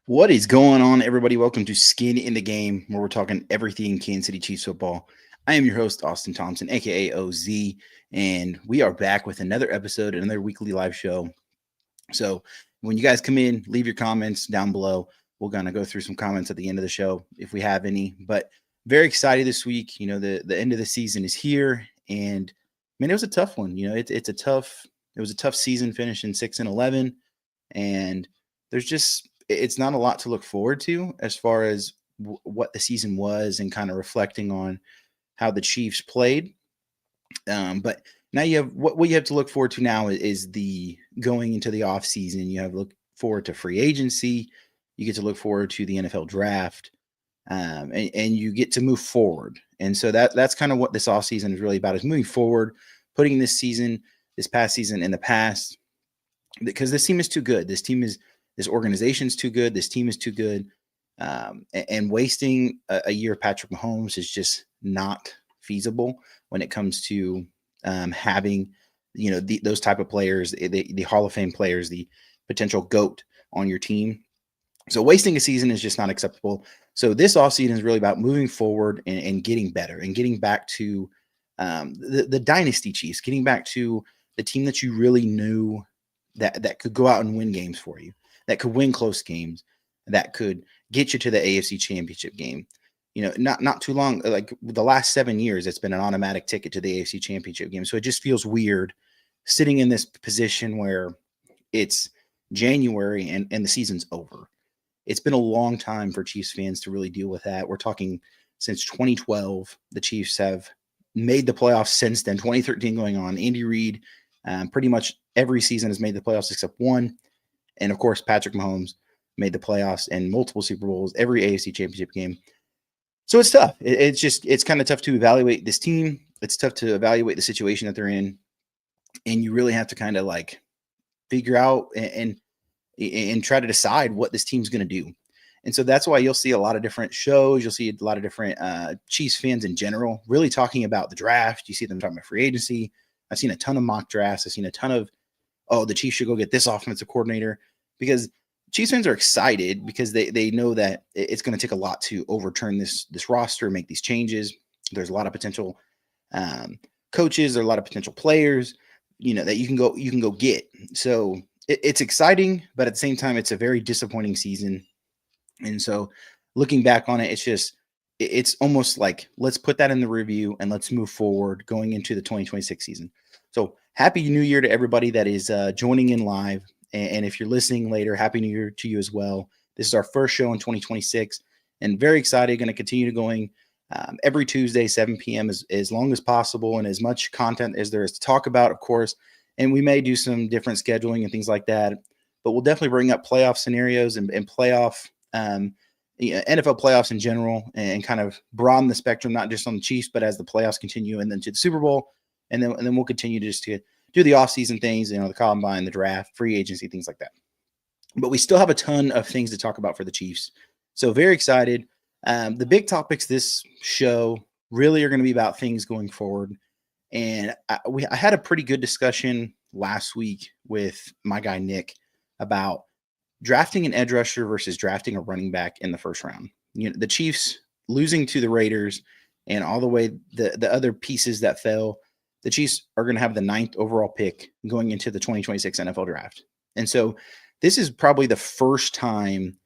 What is going on, everybody? Welcome to Skin in the Game, where we're talking everything Kansas City Chiefs football. I am your host, Austin Thompson, aka OZ, and we are back with another episode, another weekly live show. So, when you guys come in, leave your comments down below. We're gonna go through some comments at the end of the show if we have any. But very excited this week. The end of the season is here, and man, it was a tough one. It was a tough season, finishing 6-11, and there's just it's not a lot to look forward to as far as what the season was and kind of reflecting on how the Chiefs played. But now you have what you have to look forward to now is the going into the off season. You have to look forward to free agency. You get to look forward to the NFL draft, and you get to move forward. And so that's kind of what this off season is really about: is moving forward, putting this past season in the past, because this team is too good. This organization's too good. This team is too good. And wasting a year of Patrick Mahomes is just not feasible when it comes to having, those type of players, the Hall of Fame players, the potential GOAT on your team. So wasting a season is just not acceptable. So this offseason is really about moving forward and getting better and getting back to the dynasty Chiefs, getting back to the team that you really knew that could go out and win games for you, that could win close games, that could get you to the AFC Championship game. Not too long, like the last 7 years, it's been an automatic ticket to the AFC Championship game. So it just feels weird sitting in this position where it's January and the season's over. It's been a long time for Chiefs fans to really deal with that. We're talking since 2012, the Chiefs have made the playoffs since then, 2013 going on. Andy Reid, pretty much every season has made the playoffs except one. And of course, Patrick Mahomes made the playoffs and multiple Super Bowls, every AFC Championship game. So it's tough. It's kind of tough to evaluate this team. It's tough to evaluate the situation that they're in. And you really have to kind of like figure out and try to decide what this team's going to do. And so that's why you'll see a lot of different shows. You'll see a lot of different Chiefs fans in general really talking about the draft. You see them talking about free agency. I've seen a ton of mock drafts. I've seen a ton of, the Chiefs should go get this offensive coordinator, because Chiefs fans are excited because they know that it's going to take a lot to overturn this roster, make these changes. There's a lot of potential coaches. There are a lot of potential players, that you can go get. So it's exciting, but at the same time, it's a very disappointing season. And so looking back on it, it's almost like, let's put that in the review and let's move forward going into the 2026 season. So happy New Year to everybody that is joining in live. And if you're listening later, happy New Year to you as well. This is our first show in 2026 and very excited. Going to continue going every Tuesday, 7 p.m. as long as possible, and as much content as there is to talk about, of course. And we may do some different scheduling and things like that, but we'll definitely bring up playoff scenarios and playoff NFL playoffs in general, and kind of broaden the spectrum, not just on the Chiefs, but as the playoffs continue and then to the Super Bowl. And then we'll continue to do the offseason things, the combine, the draft, free agency, things like that. But we still have a ton of things to talk about for the Chiefs. So very excited. The big topics this show really are going to be about things going forward. And I had a pretty good discussion last week with my guy Nick about drafting an edge rusher versus drafting a running back in the first round. The Chiefs losing to the Raiders and all the way the other pieces that fell. The Chiefs are going to have the 9th overall pick going into the 2026 NFL draft. And so this is probably the first time,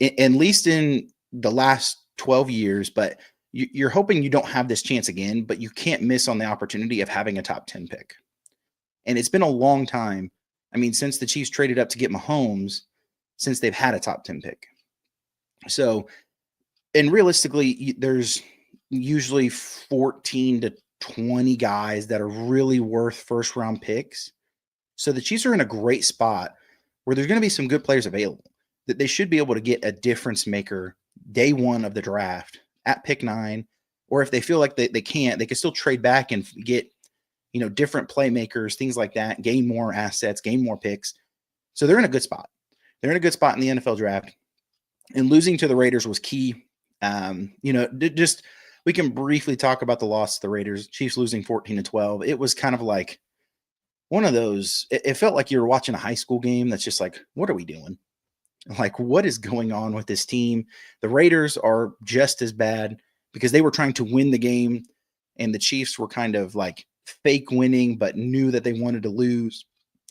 at least in the last 12 years, but you're hoping you don't have this chance again, but you can't miss on the opportunity of having a top 10 pick. And it's been a long time. I mean, since the Chiefs traded up to get Mahomes, since they've had a top 10 pick. So, and realistically, there's usually 14 to 20 guys that are really worth first round picks. So the Chiefs are in a great spot where there's going to be some good players available, that they should be able to get a difference maker day one of the draft at pick 9. Or if they feel like they can't, they can still trade back and get, different playmakers, things like that, gain more assets, gain more picks. So they're in a good spot. They're in a good spot in the NFL draft. And losing to the Raiders was key. Just we can briefly talk about the loss to the Raiders. Chiefs losing 14-12. It was kind of like one of those. It felt like you were watching a high school game that's just like, what are we doing? Like, what is going on with this team? The Raiders are just as bad because they were trying to win the game, and the Chiefs were kind of like fake winning, but knew that they wanted to lose.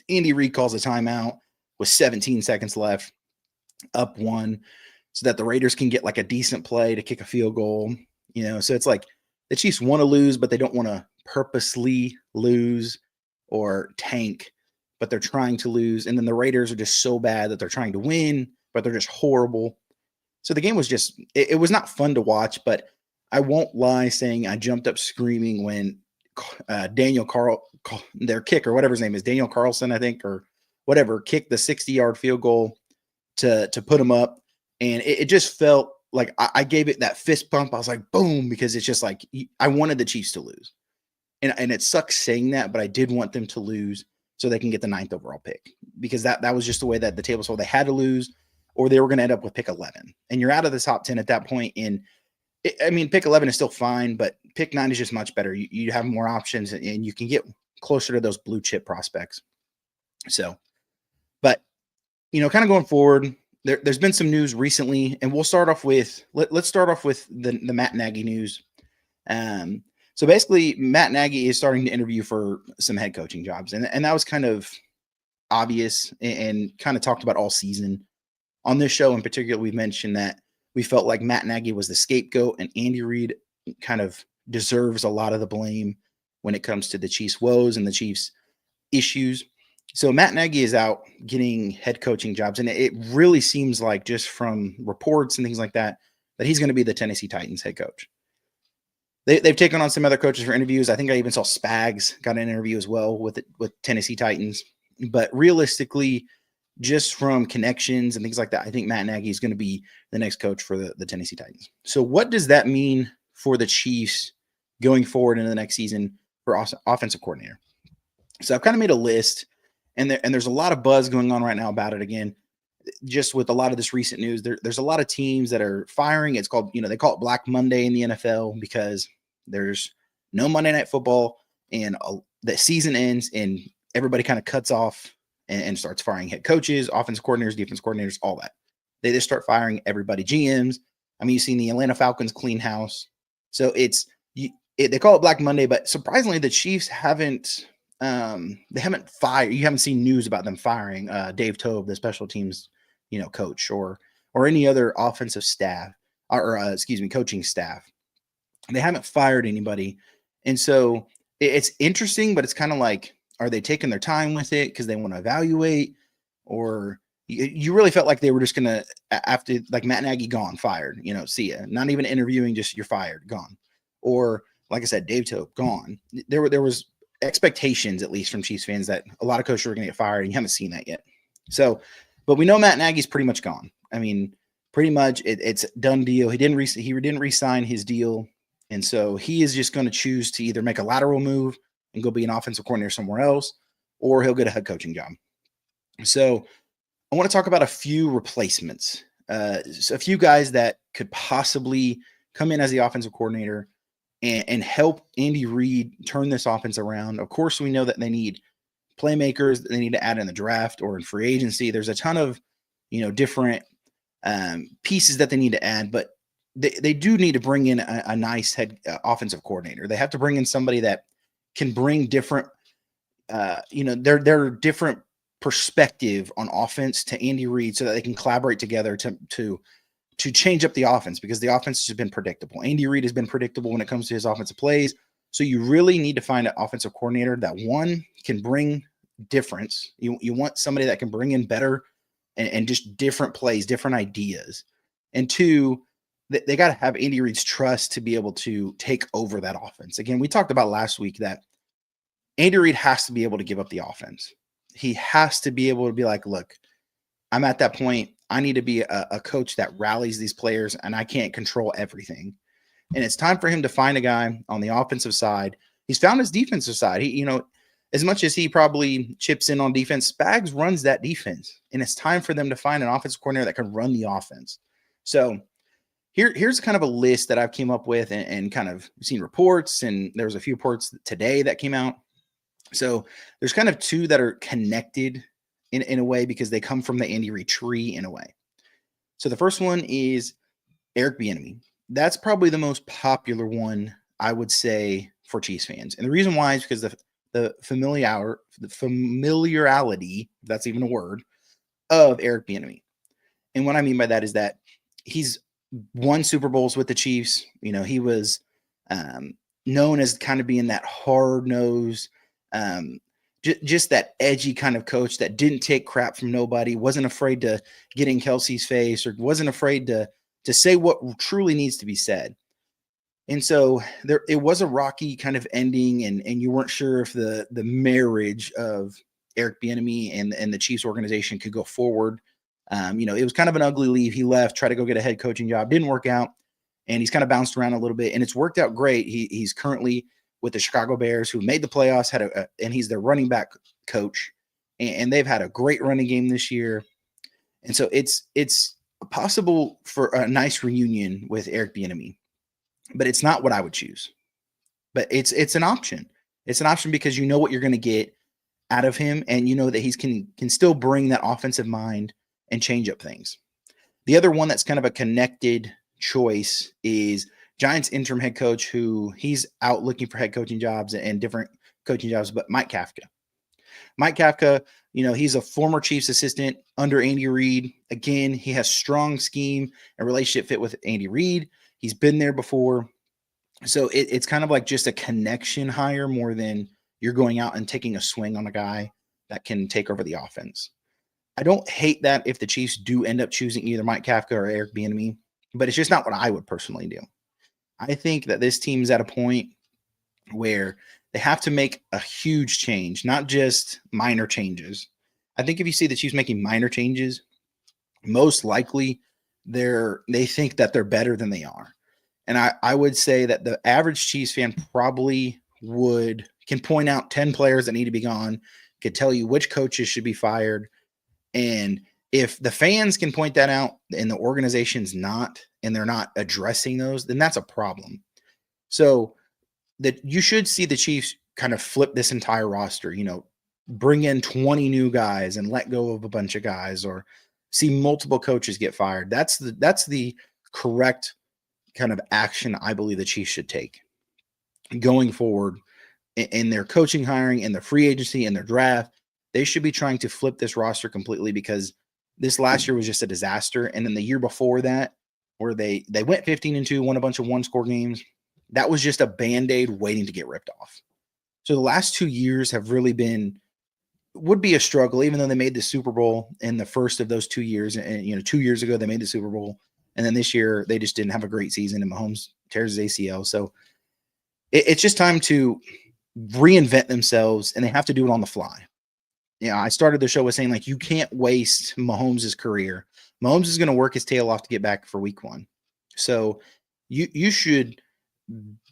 Andy Reid calls a timeout with 17 seconds left, up one, so that the Raiders can get like a decent play to kick a field goal. So it's like the Chiefs want to lose, but they don't want to purposely lose or tank, but they're trying to lose. And then the Raiders are just so bad that they're trying to win, but they're just horrible. So the game was just, it was not fun to watch, but I won't lie saying I jumped up screaming when Daniel their kicker, whatever his name is, Daniel Carlson, I think, or whatever, kicked the 60-yard field goal to put them up. And it just felt like I gave it that fist pump. I was like, boom, because it's just like I wanted the Chiefs to lose. And it sucks saying that, but I did want them to lose so they can get the 9th overall pick, because that was just the way that the table told. They had to lose or they were going to end up with pick 11. And you're out of the top 10 at that point. And pick 11 is still fine, but pick 9 is just much better. You have more options and you can get closer to those blue chip prospects. So, but, kind of going forward, there's been some news recently, and we'll start off with, let's start off with the Matt Nagy news. So basically, Matt Nagy is starting to interview for some head coaching jobs, and that was kind of obvious and kind of talked about all season. On this show in particular, we mentioned that we felt like Matt Nagy was the scapegoat, and Andy Reid kind of deserves a lot of the blame when it comes to the Chiefs' woes and the Chiefs' issues. So Matt Nagy is out getting head coaching jobs, and it really seems like, just from reports and things like that he's going to be the Tennessee Titans head coach. They've taken on some other coaches for interviews. I think I even saw Spags got an interview as well with Tennessee Titans. But realistically, just from connections and things like that, I think Matt Nagy is going to be the next coach for the Tennessee Titans. So what does that mean for the Chiefs going forward into the next season for offensive coordinator? So I've kind of made a list, and there's a lot of buzz going on right now about it. Again, just with a lot of this recent news, there's a lot of teams that are firing. It's called, they call it Black Monday in the NFL because there's no Monday Night Football, and the season ends, and everybody kind of cuts off and starts firing head coaches, offensive coordinators, defense coordinators, all that. They just start firing everybody, GMs. You've seen the Atlanta Falcons clean house. So they call it Black Monday, but surprisingly, the Chiefs haven't fired. You haven't seen news about them firing Dave Toub, the special teams, coach, or any other offensive staff or coaching staff. They haven't fired anybody. And so it's interesting, but it's kind of like, are they taking their time with it because they want to evaluate? Or you really felt like they were just going to, after like Matt Nagy gone, fired, see ya. Not even interviewing, just you're fired, gone. Or like I said, Dave Toub, gone. There was expectations, at least from Chiefs fans, that a lot of coaches were going to get fired, and you haven't seen that yet. So, but we know Matt Nagy's pretty much gone. Pretty much it's a done deal. He didn't re-sign his deal. And so he is just going to choose to either make a lateral move and go be an offensive coordinator somewhere else, or he'll get a head coaching job. So I want to talk about a few replacements, so a few guys that could possibly come in as the offensive coordinator and help Andy Reid turn this offense around. Of course, we know that they need playmakers that they need to add in the draft or in free agency. There's a ton of, different pieces that they need to add, but they do need to bring in a nice head offensive coordinator. They have to bring in somebody that can bring different, their different perspective on offense to Andy Reid, so that they can collaborate together to change up the offense, because the offense has been predictable. Andy Reid has been predictable when it comes to his offensive plays. So you really need to find an offensive coordinator that, one, can bring difference. You want somebody that can bring in better and just different plays, different ideas. And two, they got to have Andy Reid's trust to be able to take over that offense. Again, we talked about last week that Andy Reid has to be able to give up the offense. He has to be able to be like, look, I'm at that point. I need to be a coach that rallies these players, and I can't control everything. And it's time for him to find a guy on the offensive side. He's found his defensive side. He, as much as he probably chips in on defense, Spags runs that defense. And it's time for them to find an offensive coordinator that can run the offense. So here's kind of a list that I've came up with and kind of seen reports. And there was a few reports today that came out. So there's kind of two that are connected in a way, because they come from the Andy Reid tree in a way. So the first one is Eric Bieniemy. That's probably the most popular one, I would say, for Chiefs fans. And the reason why is because the familiarity, if that's even a word, of Eric Bieniemy. And what I mean by that is that he's won Super Bowls with the Chiefs. He was known as kind of being that hard nose, just that edgy kind of coach that didn't take crap from nobody, wasn't afraid to get in Kelsey's face, or wasn't afraid to say what truly needs to be said. And so it was a rocky kind of ending, and you weren't sure if the marriage of Eric Bieniemy and the Chiefs organization could go forward. It was kind of an ugly leave. He left, tried to go get a head coaching job, didn't work out, and he's kind of bounced around a little bit, and it's worked out great. He's currently with the Chicago Bears, who made the playoffs, and he's their running back coach, and they've had a great running game this year. And so it's possible for a nice reunion with Eric Bieniemy, but it's not what I would choose. But it's an option. It's an option because you know what you're going to get out of him, and you know that he can still bring that offensive mind and change up things. The other one that's kind of a connected choice is Giants interim head coach, who he's out looking for head coaching jobs and different coaching jobs, but Mike Kafka. Mike Kafka, he's a former Chiefs assistant under Andy Reid. Again, he has strong scheme and relationship fit with Andy Reid. He's been there before. So it's kind of like just a connection hire more than you're going out and taking a swing on a guy that can take over the offense. I don't hate that if the Chiefs do end up choosing either Mike Kafka or Eric Bieniemy, but it's just not what I would personally do. I think that this team's at a point where they have to make a huge change, not just minor changes. I think if you see the Chiefs making minor changes, most likely they think that they're better than they are. And I would say that the average Chiefs fan probably can point out 10 players that need to be gone, could tell you which coaches should be fired. And if the fans can point that out and the organization's not, and they're not addressing those, then that's a problem. So that you should see the Chiefs kind of flip this entire roster, bring in 20 new guys and let go of a bunch of guys, or see multiple coaches get fired. That's the correct kind of action I believe the Chiefs should take going forward in their coaching hiring and their free agency and their draft. They should be trying to flip this roster completely, because this last year was just a disaster. And then the year before that, where they went 15-2, won a bunch of one-score games, that was just a Band-Aid waiting to get ripped off. So the last 2 years have really would be a struggle, even though they made the Super Bowl in the first of those 2 years. And 2 years ago they made the Super Bowl, and then this year they just didn't have a great season, and Mahomes tears his ACL. So it's just time to reinvent themselves, and they have to do it on the fly. I started the show with saying, you can't waste Mahomes' career. Mahomes is going to work his tail off to get back for week 1. So you should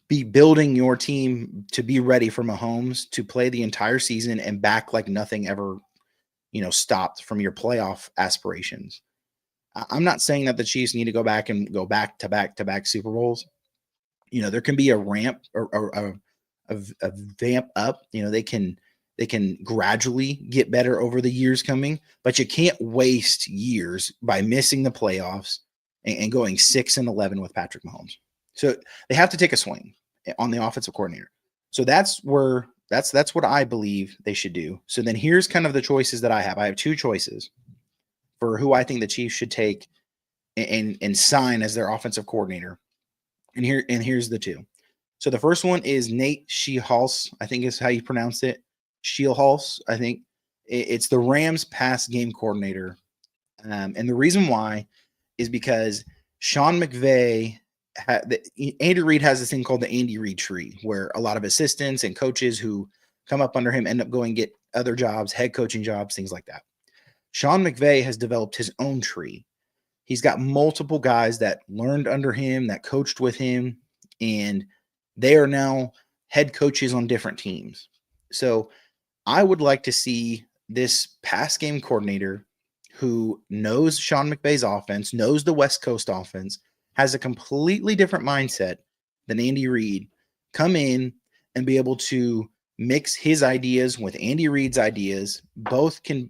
be building your team to be ready for Mahomes to play the entire season and back like nothing ever, stopped from your playoff aspirations. I'm not saying that the Chiefs need to go back to back Super Bowls. There can be a ramp or a vamp up. They can gradually get better over the years coming, but you can't waste years by missing the playoffs and going 6-11 with Patrick Mahomes. So they have to take a swing on the offensive coordinator. So that's what I believe they should do. So then here's kind of the choices that I have. I have 2 choices for who I think the Chiefs should take and sign as their offensive coordinator. And here's the 2. So the first one is Nate Scheelhaase, I think is how you pronounce it. Scheelhaase, I think. It's the Rams pass game coordinator. And the reason why is because Sean McVay, Andy Reid has this thing called the Andy Reid tree, where a lot of assistants and coaches who come up under him end up going get other jobs, head coaching jobs, things like that. Sean McVay has developed his own tree. He's got multiple guys that learned under him, that coached with him, and they are now head coaches on different teams. So I would like to see this pass game coordinator who knows Sean McVay's offense, knows the West Coast offense, has a completely different mindset than Andy Reid, come in and be able to mix his ideas with Andy Reid's ideas. Both can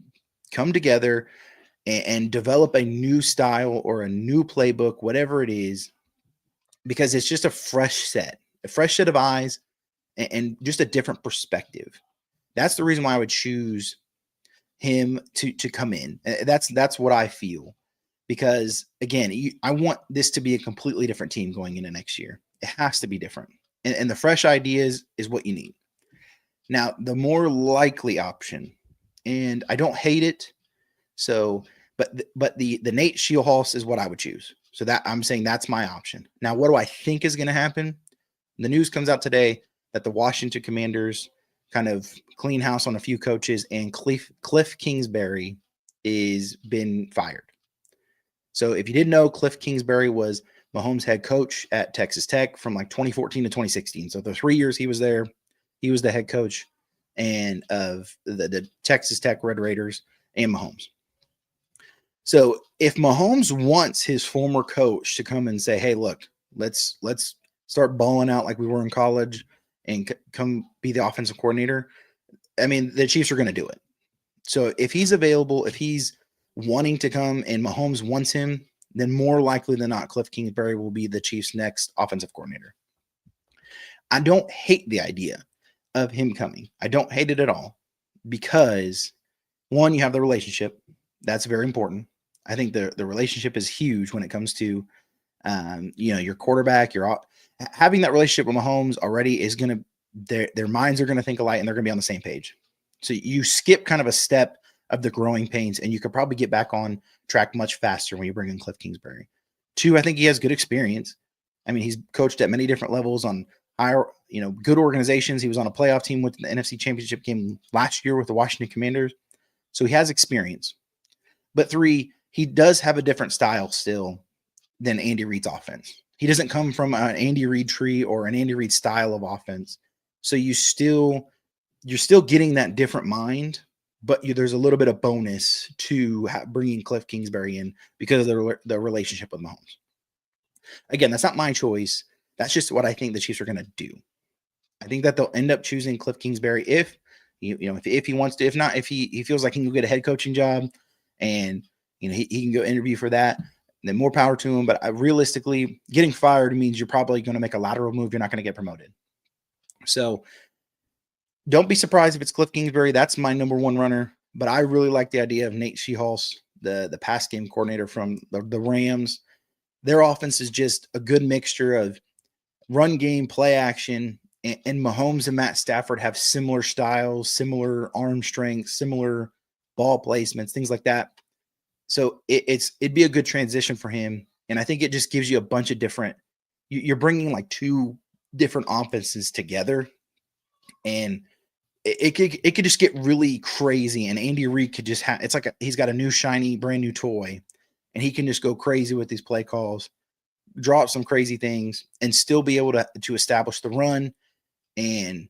come together and develop a new style or a new playbook, whatever it is, because it's just a fresh set of eyes and just a different perspective. That's the reason why I would choose him to come in. That's what I feel, because again, I want this to be a completely different team going into next year. It has to be different, and the fresh ideas is what you need. Now, the more likely option, and I don't hate it, so but the Nate Scheelhaase is what I would choose. So that I'm saying that's my option. Now, what do I think is going to happen? The news comes out today that the Washington Commanders kind of clean house on a few coaches, and Cliff Kingsbury is been fired. So if you didn't know, Cliff Kingsbury was Mahomes' head coach at Texas Tech from like 2014 to 2016. So the 3 years he was there, he was the head coach and of the Texas Tech Red Raiders and Mahomes. So if Mahomes wants his former coach to come and say, hey, look, let's start balling out like we were in college and come be the offensive coordinator, I mean, the Chiefs are going to do it. So if he's available, if he's wanting to come and Mahomes wants him, then more likely than not, Cliff Kingsbury will be the Chiefs' next offensive coordinator. I don't hate the idea of him coming. I don't hate it at all because, one, you have the relationship. That's very important. I think the relationship is huge when it comes to, your quarterback. Having that relationship with Mahomes already is going to, their minds are going to think alike and they're going to be on the same page. So you skip kind of a step of the growing pains and you could probably get back on track much faster when you bring in Cliff Kingsbury. Two, I think he has good experience. I mean, he's coached at many different levels on higher, good organizations. He was on a playoff team with the NFC Championship game last year with the Washington Commanders. So he has experience. But three, he does have a different style still than Andy Reid's offense. He doesn't come from an Andy Reid tree or an Andy Reid style of offense. So you're still getting that different mind, but there's a little bit of bonus to bringing Cliff Kingsbury in because of the relationship with Mahomes. Again, that's not my choice. That's just what I think the Chiefs are going to do. I think that they'll end up choosing Cliff Kingsbury if he wants to. If not, if he feels like he can go get a head coaching job and he can go interview for that, then more power to him. But realistically, getting fired means you're probably going to make a lateral move. You're not going to get promoted. So don't be surprised if it's Cliff Kingsbury. That's my number one runner. But I really like the idea of Nate Scheelhaase, the pass game coordinator from the Rams. Their offense is just a good mixture of run game, play action, and Mahomes and Matt Stafford have similar styles, similar arm strength, similar ball placements, things like that. So it'd be a good transition for him. And I think it just gives you a bunch of different, you're bringing like two different offenses together, and it could just get really crazy. And Andy Reid could just it's like he's got a new shiny brand new toy, and he can just go crazy with these play calls, draw up some crazy things, and still be able to establish the run. And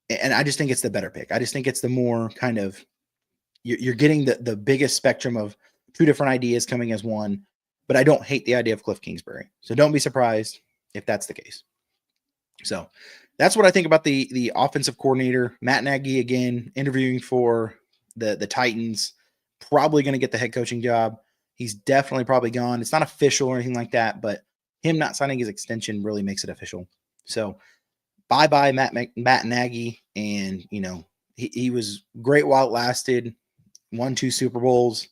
I just think it's the better pick. I just think it's the more kind of you're getting the biggest spectrum of two different ideas coming as one. But I don't hate the idea of Cliff Kingsbury. So don't be surprised if that's the case. So that's what I think about the offensive coordinator. Matt Nagy, again, interviewing for the Titans, probably going to get the head coaching job. He's definitely probably gone. It's not official or anything like that, but him not signing his extension really makes it official. So bye-bye, Matt Nagy. And, he was great while it lasted, won 2 Super Bowls.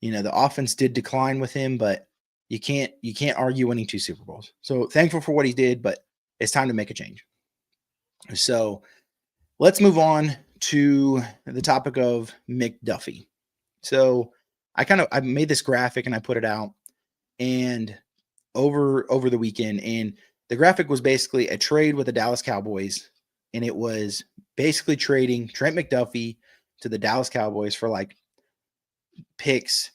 The offense did decline with him, but you can't argue winning 2 Super Bowls. So thankful for what he did, but it's time to make a change. So let's move on to the topic of McDuffie. So I made this graphic and I put it out and over the weekend, and the graphic was basically a trade with the Dallas Cowboys, and it was basically trading Trent McDuffie to the Dallas Cowboys for like picks,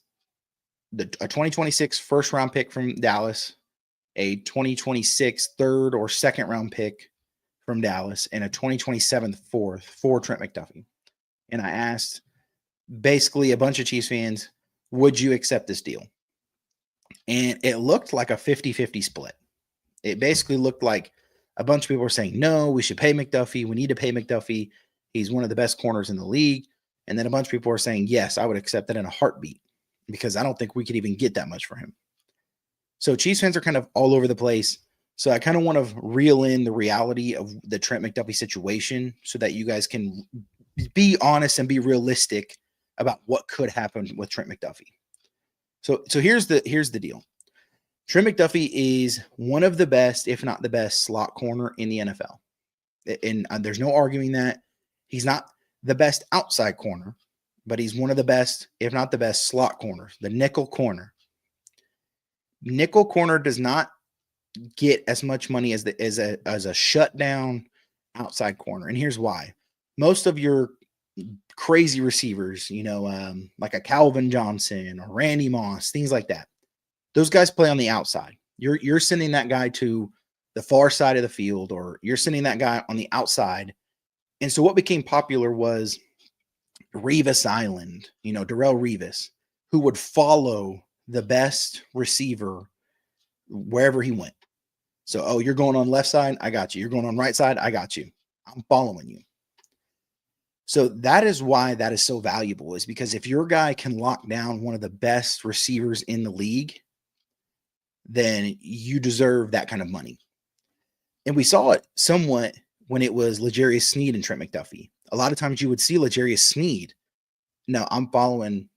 a 2026 first round pick from Dallas, a 2026 third or second round pick from Dallas, and a 2027 fourth for Trent McDuffie. And I asked basically a bunch of Chiefs fans, would you accept this deal? And it looked like a 50-50 split. It basically looked like a bunch of people were saying, no, we should pay McDuffie. We need to pay McDuffie. He's one of the best corners in the league. And then a bunch of people were saying, yes, I would accept that in a heartbeat. because I don't think we could even get that much for him. So Chiefs fans are kind of all over the place. So I kind of want to reel in the reality of the Trent McDuffie situation so that you guys can be honest and be realistic about what could happen with Trent McDuffie. So here's the deal. Trent McDuffie is one of the best, if not the best, slot corner in the NFL. And there's no arguing that. He's not the best outside corner, but he's one of the best, if not the best, slot corners, the nickel corner. Nickel corner does not get as much money as a shutdown outside corner. And here's why. Most of your crazy receivers, like a Calvin Johnson or Randy Moss, things like that, those guys play on the outside. You're sending that guy to the far side of the field, or you're sending that guy on the outside. And so what became popular was Revis Island, Darrelle Revis, who would follow the best receiver wherever he went. So, you're going on left side, I got you. You're going on right side, I got you. I'm following you. So that is why that is so valuable, is because if your guy can lock down one of the best receivers in the league, then you deserve that kind of money. And we saw it somewhat when it was L'Jarius Sneed and Trent McDuffie. A lot of times you would see L'Jarius Sneed. No, I'm following,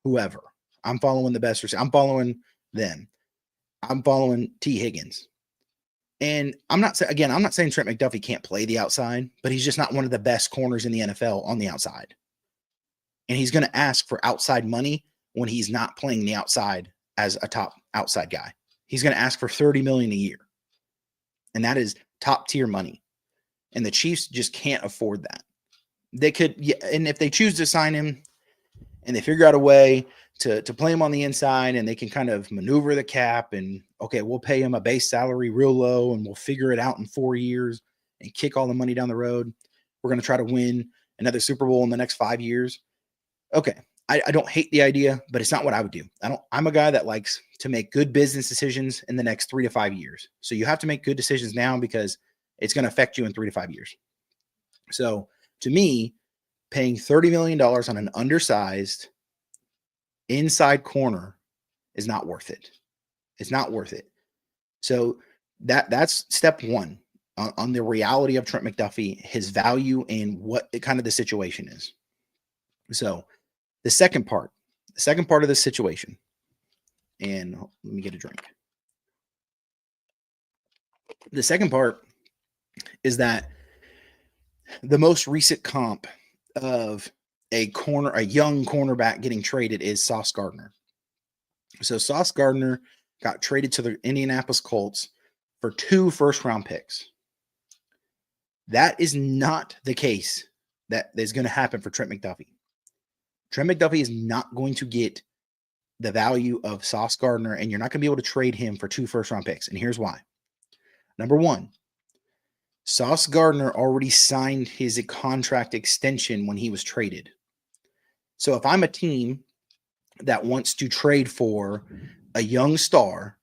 whoever. I'm following the best receiver. I'm following them. I'm following T. Higgins. And I'm not saying Trent McDuffie can't play the outside, but he's just not one of the best corners in the NFL on the outside. And he's going to ask for outside money when he's not playing the outside as a top outside guy. He's going to ask for $30 million a year. And that is top tier money. And the Chiefs just can't afford that. They could, and if they choose to sign him and they figure out a way to play him on the inside, and they can kind of maneuver the cap, and okay, we'll pay him a base salary real low and we'll figure it out in 4 years and kick all the money down the road. We're going to try to win another Super Bowl in the next 5 years. Okay. I don't hate the idea, but it's not what I would do. I'm a guy that likes to make good business decisions in the next 3 to 5 years. So you have to make good decisions now, because it's going to affect you in 3 to 5 years. So to me, paying $30 million on an undersized inside corner is not worth it. It's not worth it. So that's step one on the reality of Trent McDuffie, his value, and what kind of the situation is. So the second part of this situation, and let me get a drink. The second part is that the most recent comp of a young cornerback getting traded is Sauce Gardner. So Sauce Gardner got traded to the Indianapolis Colts for 2 first-round picks. That is not the case that is going to happen for Trent McDuffie. Trent McDuffie is not going to get the value of Sauce Gardner, and you're not going to be able to trade him for 2 first-round picks. And here's why. Number one, Sauce Gardner already signed his contract extension when he was traded. So if I'm a team that wants to trade for a young star,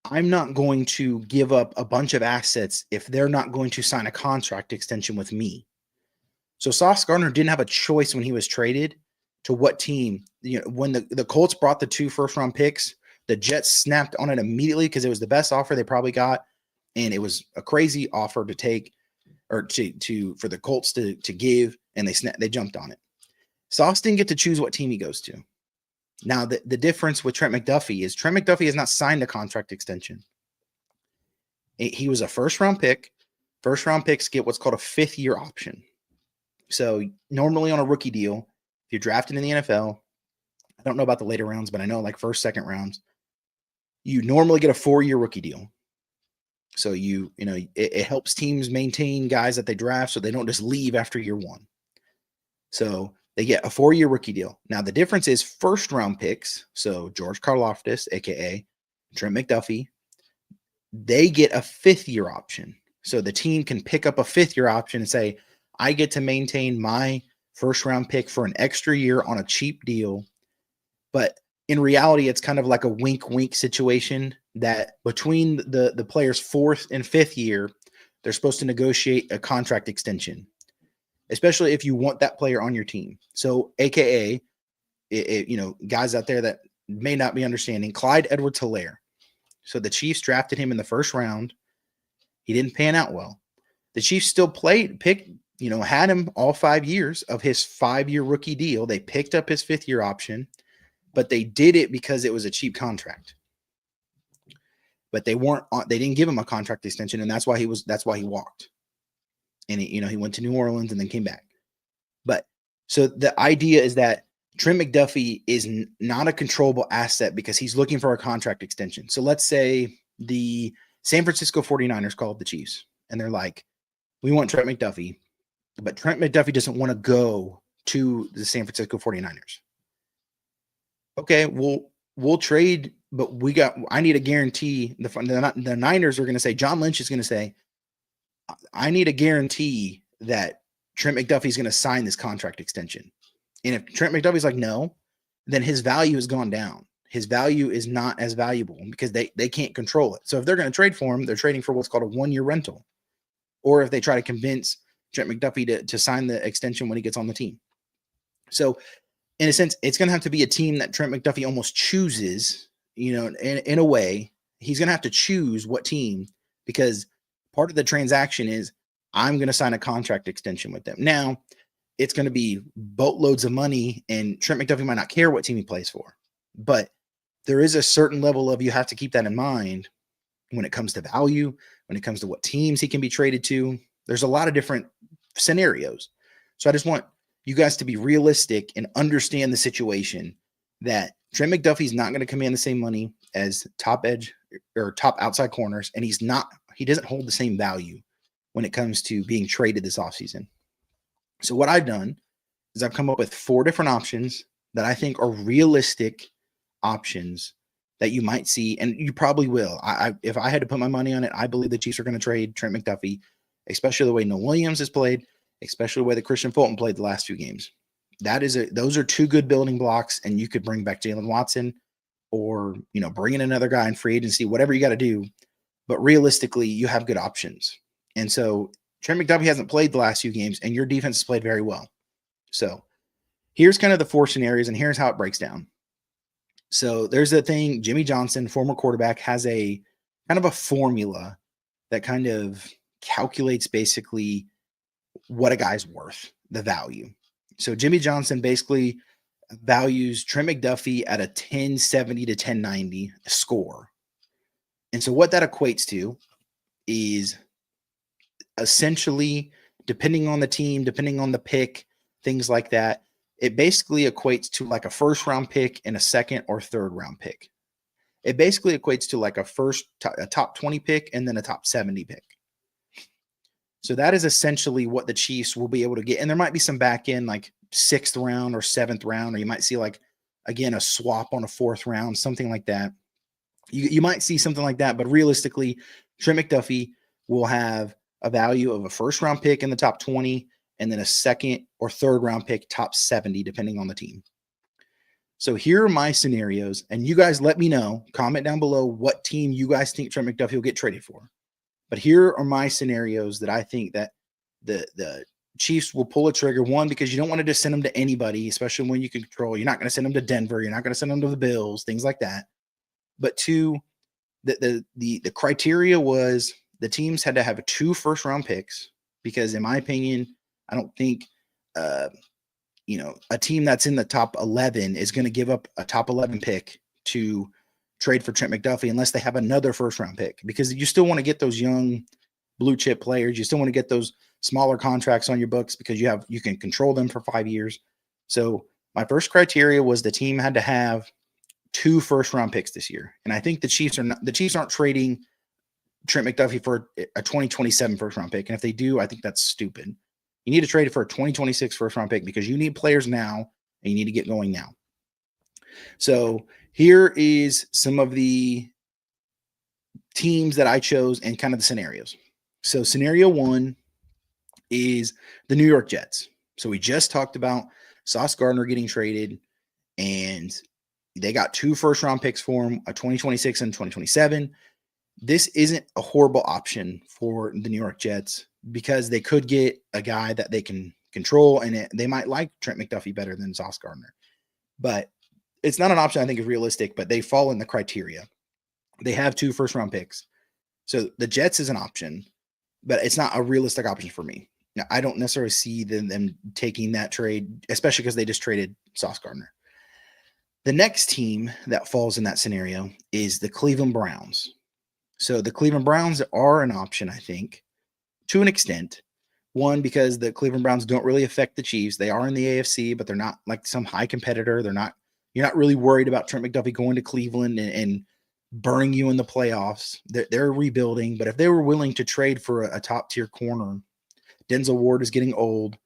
I'm not going to give up a bunch of assets if they're not going to sign a contract extension with me. So Sauce Gardner didn't have a choice when he was traded to what team. When the Colts brought the 2 first-round picks, the Jets snapped on it immediately because it was the best offer they probably got, and it was a crazy offer to take, or for the Colts to give, and they jumped on it. Sauce didn't get to choose what team he goes to. Now, the difference with Trent McDuffie is Trent McDuffie has not signed a contract extension. He was a first-round pick. First-round picks get what's called a 5th-year option. So normally on a rookie deal, if you're drafted in the NFL, I don't know about the later rounds, but I know like first, second rounds, you normally get a 4-year rookie deal. So it helps teams maintain guys that they draft so they don't just leave after year 1. So they get a 4-year rookie deal. Now the difference is first-round picks. So George Karlaftis, aka Trent McDuffie, they get a 5th-year option. So the team can pick up a 5th-year option and say, I get to maintain my first-round pick for an extra year on a cheap deal. But in reality, it's kind of like a wink-wink situation that between the player's 4th and 5th year, they're supposed to negotiate a contract extension, especially if you want that player on your team. So AKA, guys out there that may not be understanding, Clyde Edwards-Helaire. So the Chiefs drafted him in the first round. He didn't pan out well. The Chiefs still had him all 5 years of his 5-year rookie deal. They picked up his 5th-year option, but they did it because it was a cheap contract. But they didn't give him a contract extension, and that's why he walked. And he went to New Orleans and then came back. But so the idea is that Trent McDuffie is not a controllable asset because he's looking for a contract extension. So let's say the San Francisco 49ers called the Chiefs, and they're like, we want Trent McDuffie, but Trent McDuffie doesn't want to go to the San Francisco 49ers. Okay, we'll trade, but I need a guarantee. The Niners are going to say, John Lynch is going to say, I need a guarantee that Trent McDuffie is going to sign this contract extension. And if Trent McDuffie's like, no, then his value has gone down. His value is not as valuable because they can't control it. So if they're going to trade for him, they're trading for what's called a 1-year rental. Or if they try to convince Trent McDuffie to sign the extension when he gets on the team. So in a sense, it's going to have to be a team that Trent McDuffie almost chooses, in a way. He's going to have to choose what team, because part of the transaction is I'm going to sign a contract extension with them. Now, it's going to be boatloads of money, and Trent McDuffie might not care what team he plays for. But there is a certain level of, you have to keep that in mind when it comes to value, when it comes to what teams he can be traded to. There's a lot of different scenarios. So I just want you guys to be realistic and understand the situation that Trent McDuffie's not going to command the same money as top edge or top outside corners, and he doesn't hold the same value when it comes to being traded this offseason. So what I've done is I've come up with 4 different options that I think are realistic options that you might see, and you probably will. If I had to put my money on it, I believe the Chiefs are going to trade Trent McDuffie, especially the way Noah Williams has played, especially the way that Christian Fulton played the last few games. Those are 2 good building blocks, and you could bring back Jalen Watson or, bring in another guy in free agency, whatever you got to do. But realistically, you have good options. And so Trent McDuffie hasn't played the last few games, and your defense has played very well. So here's kind of the 4 scenarios, and here's how it breaks down. So there's a thing, Jimmy Johnson, former quarterback, has a kind of a formula that kind of calculates basically what a guy's worth, the value. So Jimmy Johnson basically values Trent McDuffie at a 1070 to 1090 score. And so what that equates to is essentially, depending on the team, depending on the pick, things like that, it basically equates to like a 1st-round pick and a 2nd or 3rd-round pick. It basically equates to like a top 20 pick and then a top 70 pick. So that is essentially what the Chiefs will be able to get. And there might be some back end, like 6th round or 7th round, or you might see like, again, a swap on a 4th round, something like that. You might see something like that, but realistically, Trent McDuffie will have a value of a 1st-round pick in the top 20 and then a 2nd or 3rd-round pick, top 70, depending on the team. So here are my scenarios, and you guys let me know, comment down below what team you guys think Trent McDuffie will get traded for. But here are my scenarios that I think that the Chiefs will pull a trigger. 1, because you don't want to just send them to anybody, especially when you can control. You're not going to send them to Denver. You're not going to send them to the Bills, things like that. But 2, the criteria was the teams had to have 2 first-round picks, because in my opinion, I don't think a team that's in the top 11 is going to give up a top 11 pick to trade for Trent McDuffie unless they have another 1st-round pick, because you still want to get those young blue chip players. You still want to get those smaller contracts on your books because you can control them for 5 years. So my first criteria was the team had to have 2 first-round picks this year. And I think the Chiefs aren't trading Trent McDuffie for a 2027 first-round pick. And if they do, I think that's stupid. You need to trade it for a 2026 first-round pick because you need players now and you need to get going now. So here is some of the teams that I chose and kind of the scenarios. So scenario 1 is the New York Jets. So we just talked about Sauce Gardner getting traded, and they got 2 first-round picks for him, a 2026 and 2027. This isn't a horrible option for the New York Jets because they could get a guy that they can control, and they might like Trent McDuffie better than Sauce Gardner. but it's not an option I think is realistic, but they fall in the criteria. They have 2 first-round picks. So the Jets is an option, but it's not a realistic option for me. Now, I don't necessarily see them taking that trade, especially because they just traded Sauce Gardner. The next team that falls in that scenario is the Cleveland Browns. So the Cleveland Browns are an option, I think, to an extent. One, because the Cleveland Browns don't really affect the Chiefs. They are in the AFC, but they're not like some high competitor. You're not really worried about Trent McDuffie going to Cleveland and burning you in the playoffs. They're rebuilding, but if they were willing to trade for a top-tier corner, Denzel Ward is getting old.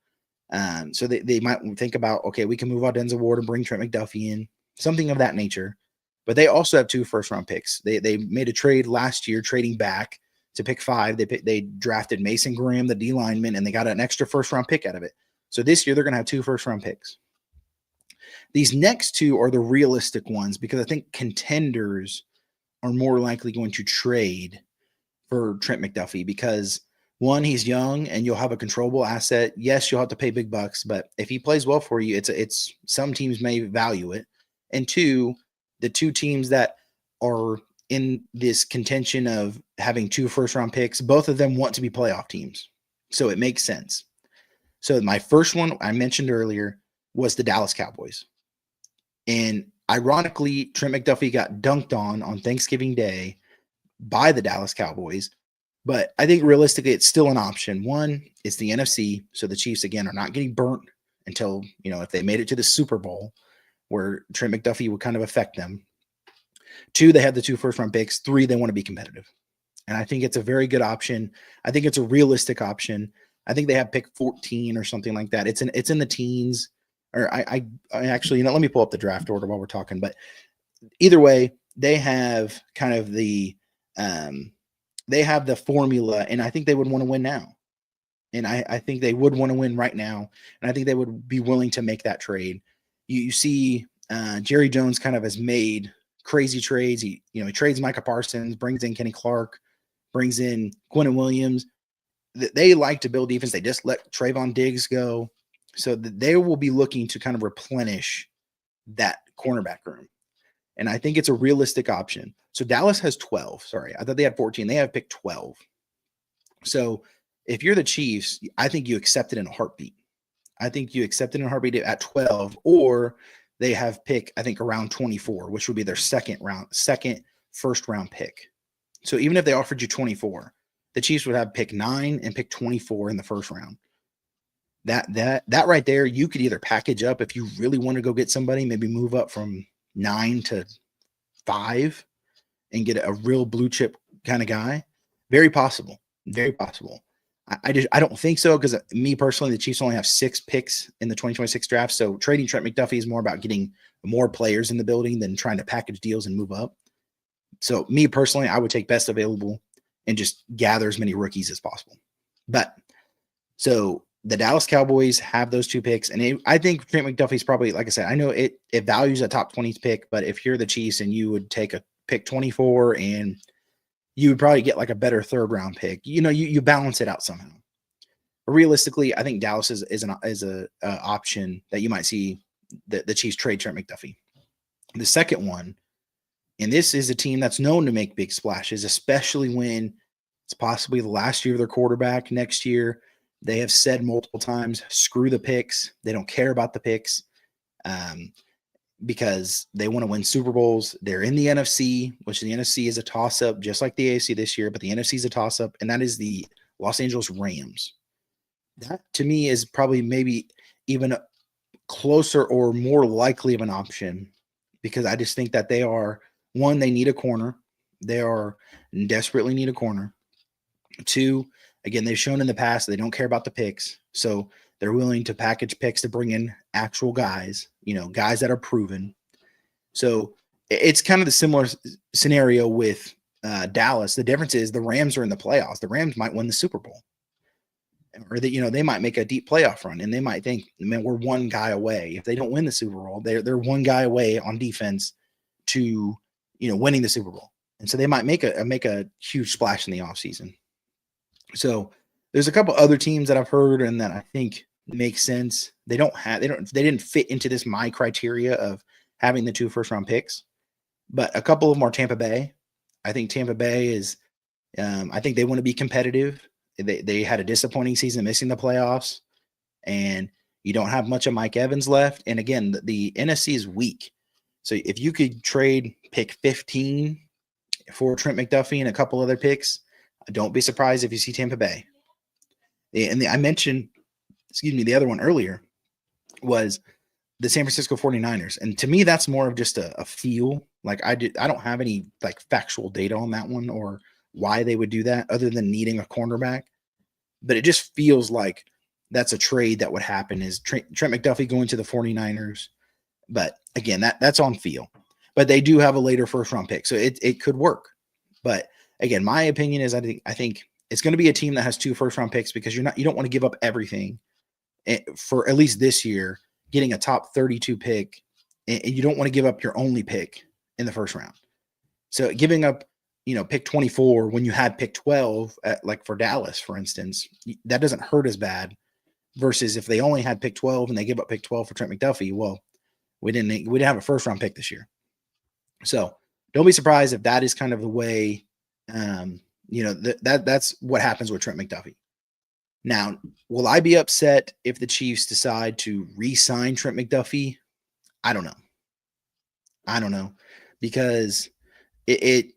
So they might think about, okay, we can move out Denzel Ward and bring Trent McDuffie in, something of that nature. But they also have 2 first-round picks. They made a trade last year, trading back to pick 5. They drafted Mason Graham, the D lineman, and they got an extra first-round pick out of it. So this year they're going to have 2 first-round picks. These next 2 are the realistic ones because I think contenders are more likely going to trade for Trent McDuffie because, one, he's young and you'll have a controllable asset. Yes, you'll have to pay big bucks, but if he plays well for you, it's some teams may value it. And 2, the 2 teams that are in this contention of having 2 first-round picks, both of them want to be playoff teams. So it makes sense. So my first one I mentioned earlier was the Dallas Cowboys. And ironically, Trent McDuffie got dunked on Thanksgiving Day by the Dallas Cowboys. But I think realistically, it's still an option. One, it's the NFC. So the Chiefs, again, are not getting burnt until, if they made it to the Super Bowl where Trent McDuffie would kind of affect them. 2, they have the 2 first-round picks. 3, they want to be competitive. And I think it's a very good option. I think it's a realistic option. I think they have pick 14 or something like that. It's in the teens. Or I actually, let me pull up the draft order while we're talking. But either way, they have kind of the formula, and I think they would want to win now. And I think they would want to win right now. And I think they would be willing to make that trade. You see Jerry Jones kind of has made crazy trades. He trades Micah Parsons, brings in Kenny Clark, brings in Quentin Williams. They like to build defense. They just let Trayvon Diggs go. So they will be looking to kind of replenish that cornerback room. And I think it's a realistic option. So Dallas has 12. Sorry, I thought they had 14. They have picked 12. So if you're the Chiefs, I think you accept it in a heartbeat. I think you accept it in a heartbeat at 12, or they have pick, I think, around 24, which would be their second first round pick. So even if they offered you 24, the Chiefs would have pick 9 and pick 24 in the first round. That right there, you could either package up if you really want to go get somebody, maybe move up from 9 to 5 and get a real blue chip kind of guy. Very possible. Very possible. I don't think so because me personally, the Chiefs only have 6 picks in the 2026 draft. So trading Trent McDuffie is more about getting more players in the building than trying to package deals and move up. So me personally, I would take best available and just gather as many rookies as possible. But so the Dallas Cowboys have those 2 picks. And I think Trent McDuffie's probably, like I said, I know it values a top 20 pick, but if you're the Chiefs and you would take a pick 24 and you would probably get like a better 3rd round pick, you balance it out somehow. But realistically, I think Dallas is an option that you might see the Chiefs trade Trent McDuffie. The second one, and this is a team that's known to make big splashes, especially when it's possibly the last year of their quarterback next year. They have said multiple times, screw the picks. They don't care about the picks because they want to win Super Bowls. They're in the NFC, which the NFC is a toss-up, just like the AFC this year, but the NFC is a toss-up, and that is the Los Angeles Rams. That, to me, is probably maybe even closer or more likely of an option because I just think that they are, one, they need a corner. They are desperately need a corner. 2, again, they've shown in the past they don't care about the picks, so they're willing to package picks to bring in actual guys, guys that are proven. So it's kind of the similar scenario with Dallas. The difference is the Rams are in the playoffs. The Rams might win the Super Bowl, or that they might make a deep playoff run, and they might think, man, we're one guy away. If they don't win the Super Bowl, they're one guy away on defense to winning the Super Bowl, and so they might make a huge splash in the offseason. So there's a couple other teams that I've heard and that I think makes sense. They didn't fit into this my criteria of having the 2 first round picks, but a couple of them are Tampa Bay. I think Tampa Bay is, I think they want to be competitive. They had a disappointing season, missing the playoffs, and you don't have much of Mike Evans left. And again, the NFC is weak. So if you could trade pick 15 for Trent McDuffie and a couple other picks, don't be surprised if you see Tampa Bay. And I mentioned, the other one earlier was the San Francisco 49ers. And to me, that's more of just a feel. Like I don't have any like factual data on that one or why they would do that other than needing a cornerback. But it just feels like that's a trade that would happen is Trent McDuffie going to the 49ers. But again, that's on feel. But they do have a later first round pick. So it could work. But again, my opinion is I think it's going to be a team that has 2 first round picks because you don't want to give up everything for at least this year, getting a top 32 pick, and you don't want to give up your only pick in the first round. So giving up, pick 24 when you had pick 12 like for Dallas, for instance, that doesn't hurt as bad versus if they only had pick 12 and they give up pick 12 for Trent McDuffie. Well, we didn't have a first round pick this year. So don't be surprised if that is kind of the way, that's what happens with Trent McDuffie. Now, will I be upset if the Chiefs decide to re-sign Trent McDuffie? I don't know because it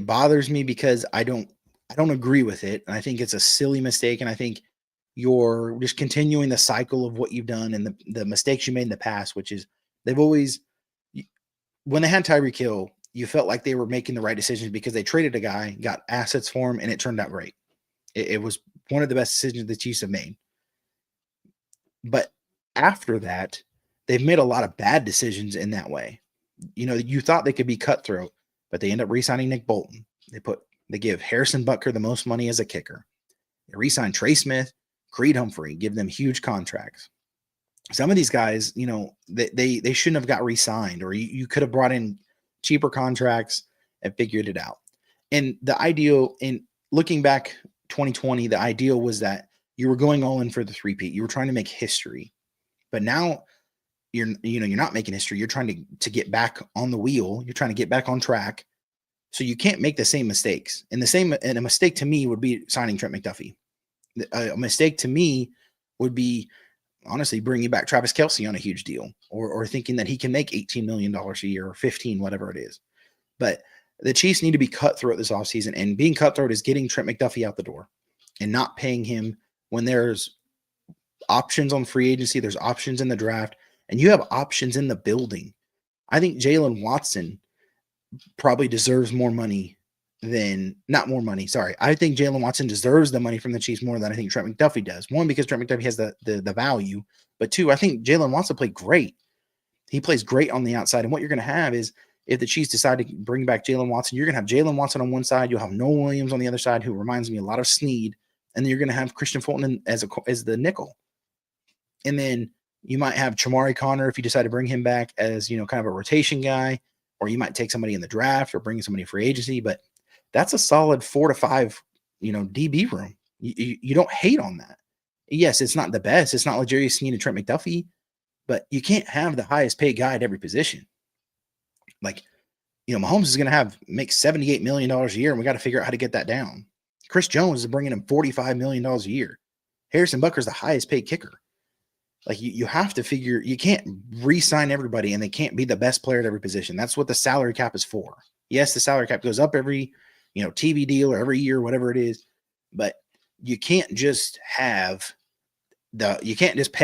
bothers me because I don't agree with it. And I think it's a silly mistake. And I think you're just continuing the cycle of what you've done and the mistakes you made in the past, which is they've always, when they had Tyreek Hill, you felt like they were making the right decisions because they traded a guy, got assets for him, and it turned out great. It was one of the best decisions the Chiefs have made. But after that, they've made a lot of bad decisions in that way. You thought they could be cutthroat, but they end up re-signing Nick Bolton. They give Harrison Butker the most money as a kicker. They re-sign Trey Smith, Creed Humphrey, give them huge contracts. Some of these guys, they shouldn't have got re-signed, or you could have brought in cheaper contracts and figured it out. And the ideal, in looking back 2020, the ideal was that you were going all in for the three-peat. You were trying to make history. But now you're not making history. You're trying to get back on the wheel. You're trying to get back on track. So you can't make the same mistakes. And a mistake to me would be signing Trent McDuffie. A mistake to me would be honestly bringing back Travis Kelce on a huge deal, or thinking that he can make $18 million a year or 15, whatever it is. But the Chiefs need to be cutthroat this offseason, and being cutthroat is getting Trent McDuffie out the door and not paying him when there's options on free agency, there's options in the draft, and you have options in the building. I think Jalen Watson probably deserves more money not more money. Sorry. I think Jalen Watson deserves the money from the Chiefs more than I think Trent McDuffie does. One, because Trent McDuffie has the value, but two, I think Jalen Watson played great. He plays great on the outside. And what you're going to have is if the Chiefs decide to bring back Jalen Watson, you're going to have Jalen Watson on one side. You'll have Noah Williams on the other side, who reminds me a lot of Snead. And then you're going to have Christian Fulton as the nickel. And then you might have Chamari Connor if you decide to bring him back as, kind of a rotation guy, or you might take somebody in the draft or bring somebody in free agency. But that's a solid 4 to 5, DB room. You don't hate on that. Yes, it's not the best. It's not like Jerry Snead and Trent McDuffie, but you can't have the highest paid guy at every position. Like, Mahomes is going to make $78 million a year, and we got to figure out how to get that down. Chris Jones is bringing him $45 million a year. Harrison Butker is the highest paid kicker. Like, you have to figure, you can't re-sign everybody, and they can't be the best player at every position. That's what the salary cap is for. Yes, the salary cap goes up every TV deal or every year, whatever it is, but you can't just pay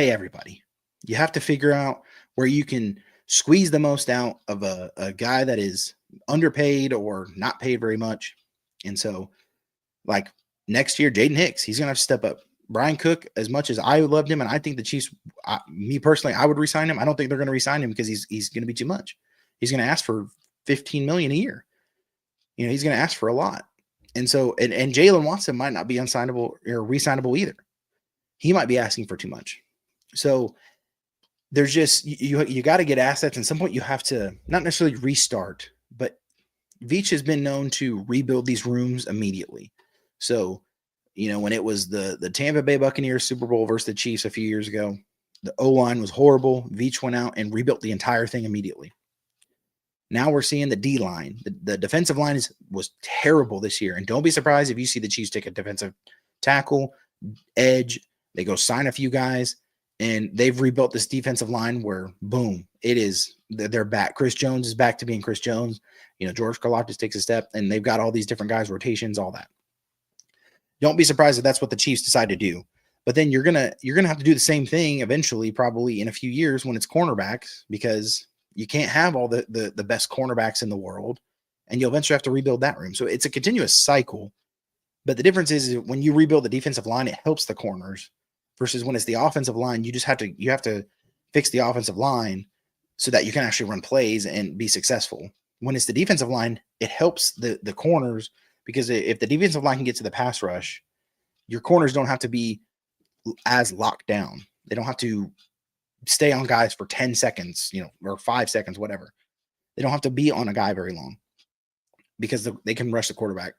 everybody. You have to figure out where you can squeeze the most out of a guy that is underpaid or not paid very much. And so, like, next year, Jaden Hicks, he's going to have to step up. Brian Cook, as much as I loved him, and I think the Chiefs, me personally, I would re-sign him. I don't think they're going to re-sign him because he's going to be too much. He's going to ask for $15 million a year. He's going to ask for a lot. And so, and Jalen Watson might not be unsignable or re-signable either. He might be asking for too much. So there's just, you got to get assets. And at some point you have to not necessarily restart, but Veach has been known to rebuild these rooms immediately. So when it was the Tampa Bay Buccaneers Super Bowl versus the Chiefs a few years ago, the O-line was horrible. Veach went out and rebuilt the entire thing immediately. Now we're seeing the D-line. The defensive line was terrible this year. And don't be surprised if you see the Chiefs take a defensive tackle, edge, they go sign a few guys, and they've rebuilt this defensive line where, boom, they're back. Chris Jones is back to being Chris Jones. George Karlaftis takes a step, and they've got all these different guys, rotations, all that. Don't be surprised if that's what the Chiefs decide to do. But then you're gonna have to do the same thing eventually, probably in a few years when it's cornerbacks, because you can't have all the best cornerbacks in the world, and you'll eventually have to rebuild that room. So it's a continuous cycle. But the difference is when you rebuild the defensive line, it helps the corners, versus when it's the offensive line, you have to fix the offensive line so that you can actually run plays and be successful. When it's the defensive line, it helps the corners, because if the defensive line can get to the pass rush, your corners don't have to be as locked down. They don't have to stay on guys for 10 seconds, or 5 seconds, whatever. They don't have to be on a guy very long because they can rush the quarterback.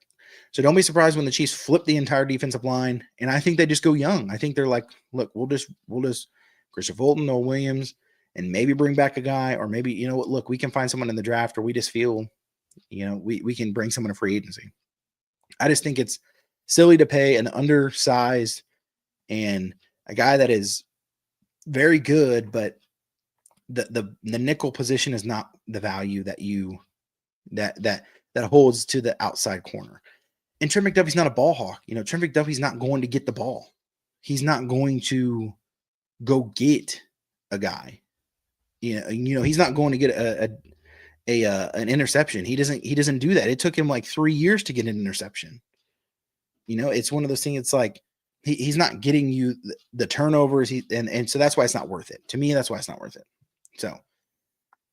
So don't be surprised when the Chiefs flip the entire defensive line. And I think they just go young. I think they're like, look, we'll just Christopher Fulton or Williams, and maybe bring back a guy, or maybe, look, we can find someone in the draft, or we just feel, we can bring someone to free agency. I just think it's silly to pay an undersized and a guy that is very good, but the nickel position is not the value that holds to the outside corner. And Trent McDuffie's not a ball hawk. Trent McDuffie's not going to get the ball. He's not going to go get a guy. He's not going to get an interception. He doesn't do that. It took him like 3 years to get an interception. It's one of those things. It's like he's not getting you the turnovers. And so that's why it's not worth it. To me, that's why it's not worth it. So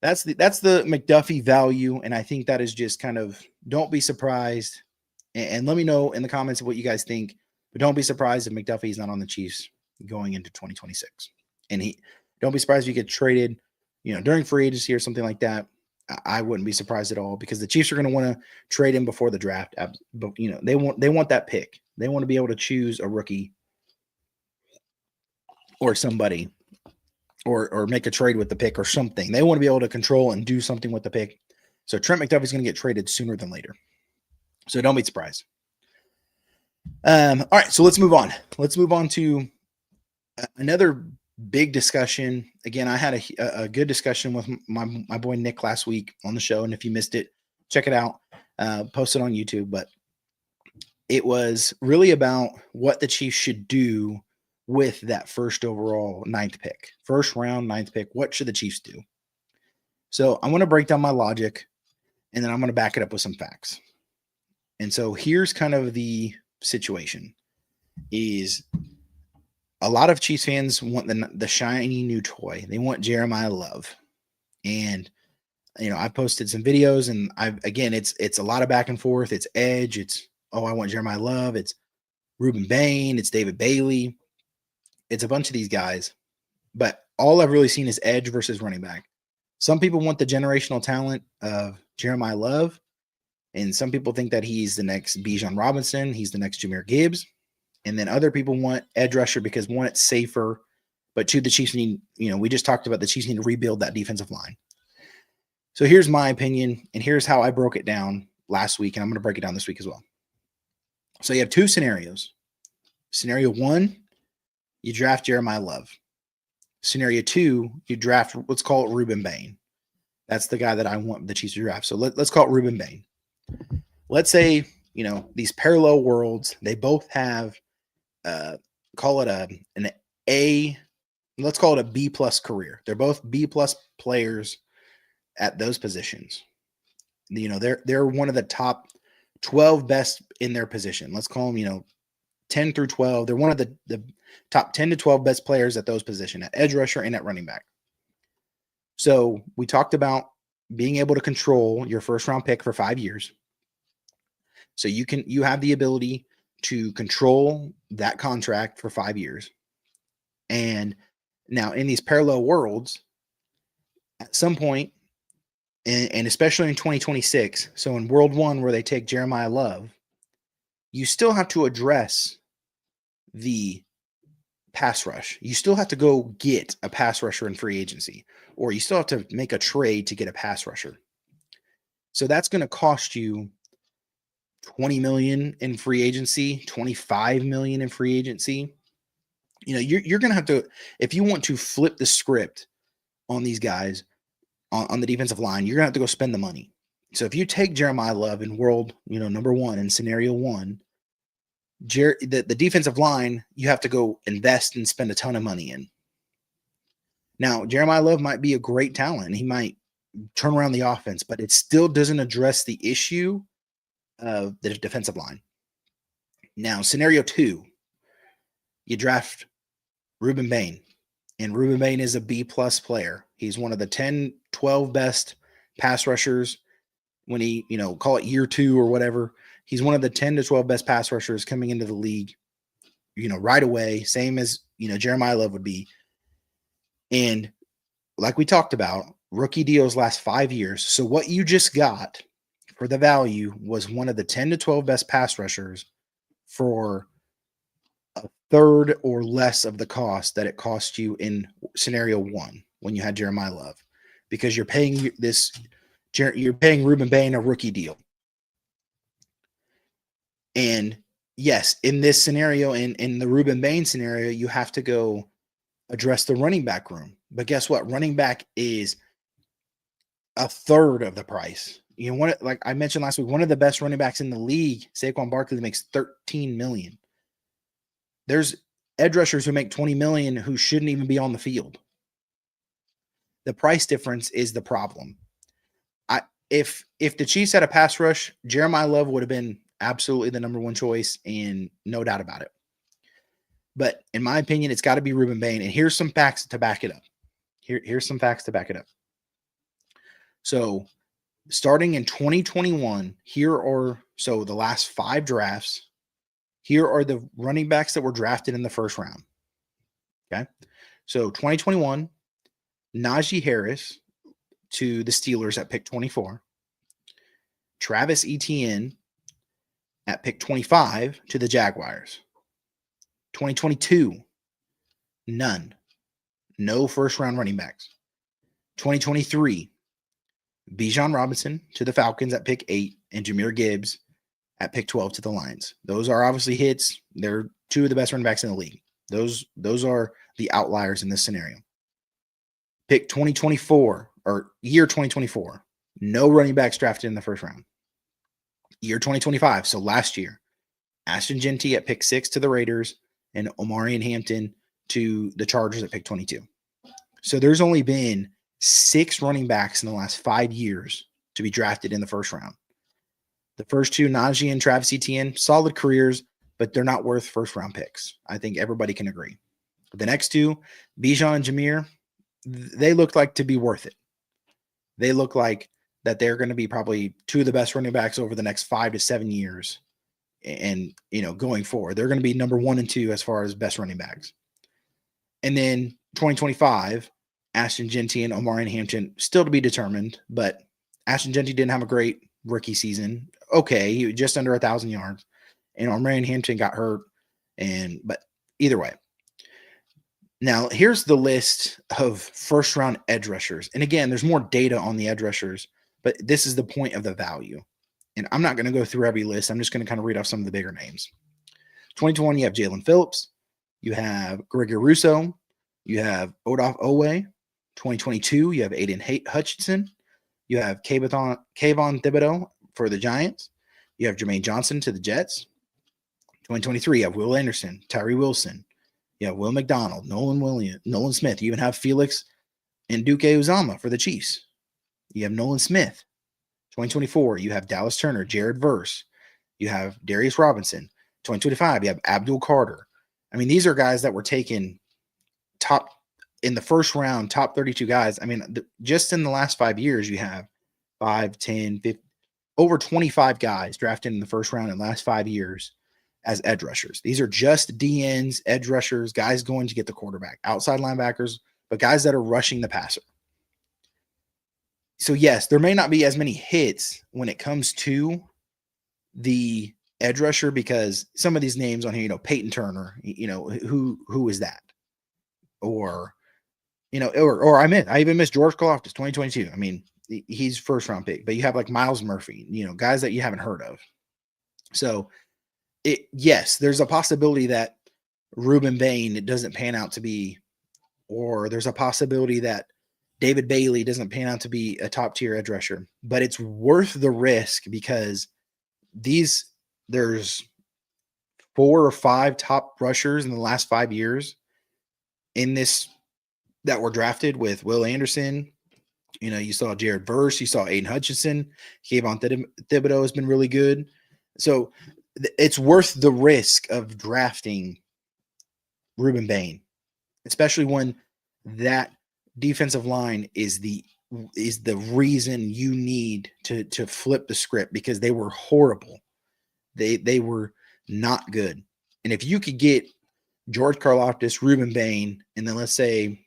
that's the McDuffie value. And I think that is just kind of, don't be surprised. And let me know in the comments what you guys think. But don't be surprised if McDuffie is not on the Chiefs going into 2026. And don't be surprised if you get traded, during free agency or something like that. I wouldn't be surprised at all, because the Chiefs are going to want to trade him before the draft. But they want that pick. They want to be able to choose a rookie or somebody, or make a trade with the pick or something. They want to be able to control and do something with the pick. So Trent McDuffie is going to get traded sooner than later. So don't be surprised. All right, so let's move on. Let's move on to another big discussion. Again, I had a good discussion with my boy Nick last week on the show, and if you missed it, check it out. Post it on YouTube. But it was really about what the Chiefs should do with that first overall first round ninth pick. What should the Chiefs do? So I'm going to break down my logic, and then I'm going to back it up with some facts. And so here's kind of the situation: is a lot of Chiefs fans want the shiny new toy. They want Jeremiah Love. And, I posted some videos, and it's a lot of back and forth. It's edge. It's, I want Jeremiah Love. It's Reuben Bain. It's David Bailey. It's a bunch of these guys. But all I've really seen is edge versus running back. Some people want the generational talent of Jeremiah Love. And some people think that he's the next Bijan Robinson. He's the next Jahmyr Gibbs. And then other people want edge rusher because, one, it's safer. But two, the Chiefs need, we just talked about the Chiefs need to rebuild that defensive line. So here's my opinion, and here's how I broke it down last week, and I'm going to break it down this week as well. So you have two scenarios. Scenario one, you draft Jeremiah Love. Scenario two, you draft, let's call it Reuben Bain. That's the guy that I want the Chiefs to draft. So let's call it Reuben Bain. Let's say, these parallel worlds, they both have, call it an A, let's call it a B plus career. They're both B plus players at those positions. They're one of the top 12 best in their position. Let's call them, 10 through 12. They're one of the top 10 to 12 best players at those positions, at edge rusher and at running back. So we talked about being able to control your first round pick for 5 years. So you have the ability to control that contract for 5 years. And now in these parallel worlds, at some point, and especially in 2026, so in world one where they take Jeremiah Love, you still have to address the pass rush. You still have to go get a pass rusher in free agency, or you still have to make a trade to get a pass rusher. So that's going to cost you $20 million in free agency, $25 million in free agency. You're going to have to, if you want to flip the script on these guys on the defensive line, you're going to have to go spend the money. So if you take Jeremiah Love in world, number one in scenario one, the defensive line, you have to go invest and spend a ton of money in. Now, Jeremiah Love might be a great talent. He might turn around the offense, but it still doesn't address the issue of the defensive line. Now, scenario two, you draft Ruben Bain, and Ruben Bain is a B-plus player. He's one of the 10, 12 best pass rushers when he, call it year two or whatever. He's one of the 10 to 12 best pass rushers coming into the league, right away, same as, Jeremiah Love would be. And like we talked about, rookie deals last 5 years. So what you just got for the value was one of the 10 to 12 best pass rushers for a third or less of the cost that it cost you in scenario one when you had Jeremiah Love, because you're paying Ruben Bain a rookie deal. And yes, in this scenario, in the Ruben Bain scenario, you have to go address the running back room. But guess what? Running back is a third of the price. Like I mentioned last week, one of the best running backs in the league, Saquon Barkley, makes $13 million. There's edge rushers who make $20 million who shouldn't even be on the field. The price difference is the problem. If the Chiefs had a pass rush, Jeremiah Love would have been absolutely the number one choice, and no doubt about it. But in my opinion, it's got to be Ruben Bain. And here's some facts to back it up. Here's some facts to back it up. So starting in 2021, the last 5 drafts, here are the running backs that were drafted in the first round. Okay. So 2021, Najee Harris to the Steelers at pick 24. Travis Etienne at pick 25 to the Jaguars. 2022, none. No first-round running backs. 2023, Bijan Robinson to the Falcons at pick 8 and Jahmyr Gibbs at pick 12 to the Lions. Those are obviously hits. They're 2 of the best running backs in the league. Those are the outliers in this scenario. Pick 2024 or year 2024, no running backs drafted in the first round. Year 2025, so last year, Ashton Jeanty at pick 6 to the Raiders and Omarion Hampton to the Chargers at pick 22. So there's only been 6 running backs in the last 5 years to be drafted in the first round. The first 2, Najee and Travis Etienne, solid careers, but they're not worth first-round picks. I think everybody can agree. The next 2, Bijan and Jahmyr, they look like to be worth it. They look like that they're going to be probably 2 of the best running backs over the next 5 to 7 years. And, going forward, they're going to be number 1 and 2 as far as best running backs. And then 2025, Ashton Jeanty and Omarion Hampton, still to be determined, but Ashton Jeanty didn't have a great rookie season. Okay, he was just under 1,000 yards, and Omarion Hampton got hurt. But either way. Now, here's the list of first-round edge rushers. And again, there's more data on the edge rushers, but this is the point of the value. And I'm not going to go through every list. I'm just going to kind of read off some of the bigger names. 2021, you have Jalen Phillips. You have Gregory Rousseau. You have Odafe Oweh. 2022, you have Aiden Hutchinson. You have Kayvon Thibodeau for the Giants. You have Jermaine Johnson to the Jets. 2023, you have Will Anderson, Tyree Wilson. You have Will McDonald, Nolan Smith. You even have Felix and Duke Uzama for the Chiefs. You have Nolan Smith. 2024, you have Dallas Turner, Jared Verse. You have Darius Robinson. 2025, you have Abdul Carter. I mean, these are guys that were taken top in the first round, top 32 guys. I mean, just in the last 5 years, you have 5, 10, 15, over 25 guys drafted in the first round in the last 5 years as edge rushers. These are just DNs, edge rushers, guys going to get the quarterback, outside linebackers, but guys that are rushing the passer. So yes, there may not be as many hits when it comes to the edge rusher, because some of these names on here, Peyton Turner, who is that? Or, I even missed George Karlaftis, 2022. I mean, he's first round pick, but you have like Miles Murphy, guys that you haven't heard of. So yes, there's a possibility that Ruben Bain doesn't pan out to be, or there's a possibility that David Bailey doesn't pan out to be a top tier edge rusher, but it's worth the risk because there's 4 or 5 top rushers in the last 5 years in this that were drafted with Will Anderson. You saw Jared Verse, you saw Aiden Hutchinson, Kayvon Thibodeau has been really good. So it's worth the risk of drafting Ruben Bain, especially when that defensive line is the reason you need to flip the script, because they were horrible. They were not good. And if you could get George Karlaftis, Ruben Bain, and then let's say,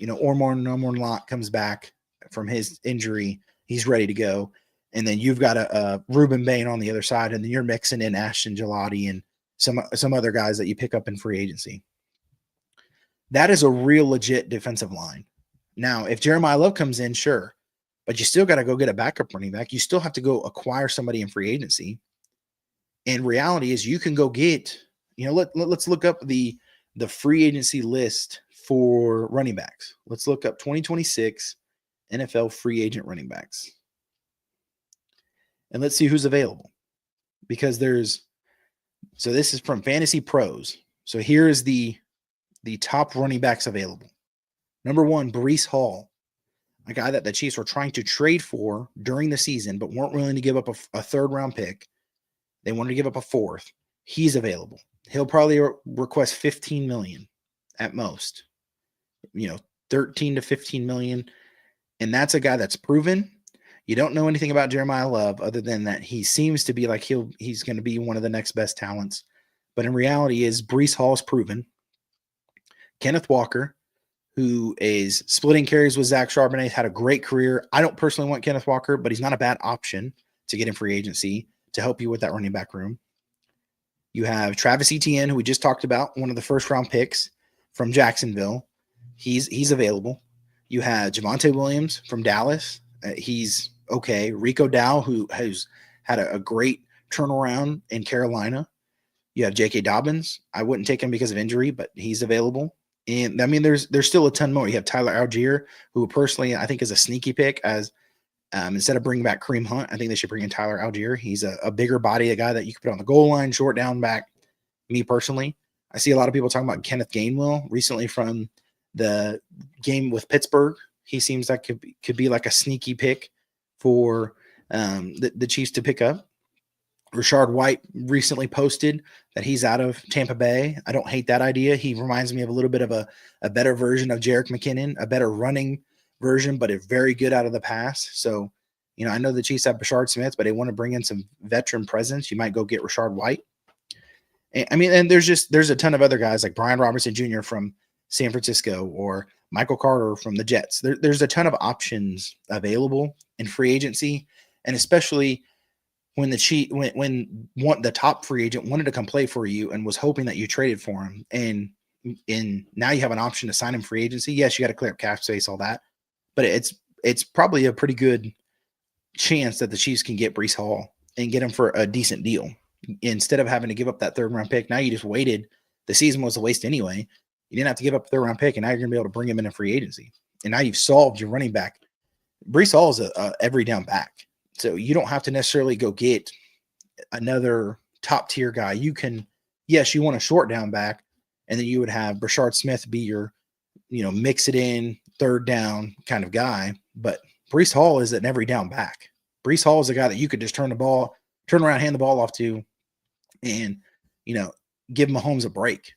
Ormond Lott comes back from his injury, he's ready to go. And then you've got a Ruben Bain on the other side, and then you're mixing in Ashton Gelati and some other guys that you pick up in free agency. That is a real legit defensive line. Now, if Jeremiah Love comes in, sure, but you still got to go get a backup running back. You still have to go acquire somebody in free agency. And reality is you can go get, let's look up the free agency list for running backs. Let's look up 2026 NFL free agent running backs. And let's see who's available. Because this is from Fantasy Pros. So here is the top running backs available. Number 1, Breece Hall, a guy that the Chiefs were trying to trade for during the season, but weren't willing to give up a third-round pick. They wanted to give up a 4th. He's available. He'll probably request $15 million at most. 13 to 15 million. And that's a guy that's proven. You don't know anything about Jeremiah Love other than that he seems to be like he's going to be one of the next best talents. But in reality is Breece Hall's proven. Kenneth Walker, who is splitting carries with Zach Charbonnet, had a great career. I don't personally want Kenneth Walker, but he's not a bad option to get in free agency to help you with that running back room. You have Travis Etienne, who we just talked about, one of the first-round picks from Jacksonville. He's available. You have Javonte Williams from Dallas. He's okay. Rico Dow, who has had a great turnaround in Carolina. You have J.K. Dobbins. I wouldn't take him because of injury, but he's available. And I mean, there's still a ton more. You have Tyler Algier, who personally I think is a sneaky pick. As instead of bringing back Kareem Hunt, I think they should bring in Tyler Algier. He's a bigger body, a guy that you can put on the goal line, short down back. Me personally, I see a lot of people talking about Kenneth Gainwell recently from the game with Pittsburgh. He seems like could be like a sneaky pick for the Chiefs to pick up. Rashard White recently posted that he's out of Tampa Bay. I don't hate that idea. He reminds me of a little bit of a better version of Jerick McKinnon, a better running version, but very good out of the pass. So, I know the Chiefs have Rashard Smith, but they want to bring in some veteran presence. You might go get Rashard White. And there's a ton of other guys like Brian Robertson Jr. from San Francisco or Michael Carter from the Jets. There's a ton of options available in free agency, and especially when the top free agent wanted to come play for you and was hoping that you traded for him, and now you have an option to sign him free agency. Yes, you got to clear up cap space, all that, but it's probably a pretty good chance that the Chiefs can get Breece Hall and get him for a decent deal instead of having to give up that third-round pick. Now you just waited. The season was a waste anyway. You didn't have to give up a third-round pick, and now you're going to be able to bring him in a free agency. And now you've solved your running back. Breece Hall is a every down back. So you don't have to necessarily go get another top-tier guy. You want a short down back, and then you would have Rashard Smith be your, mix it in, third down kind of guy. But Breece Hall is an every down back. Breece Hall is a guy that you could just turn around, hand the ball off to, and, give Mahomes a break.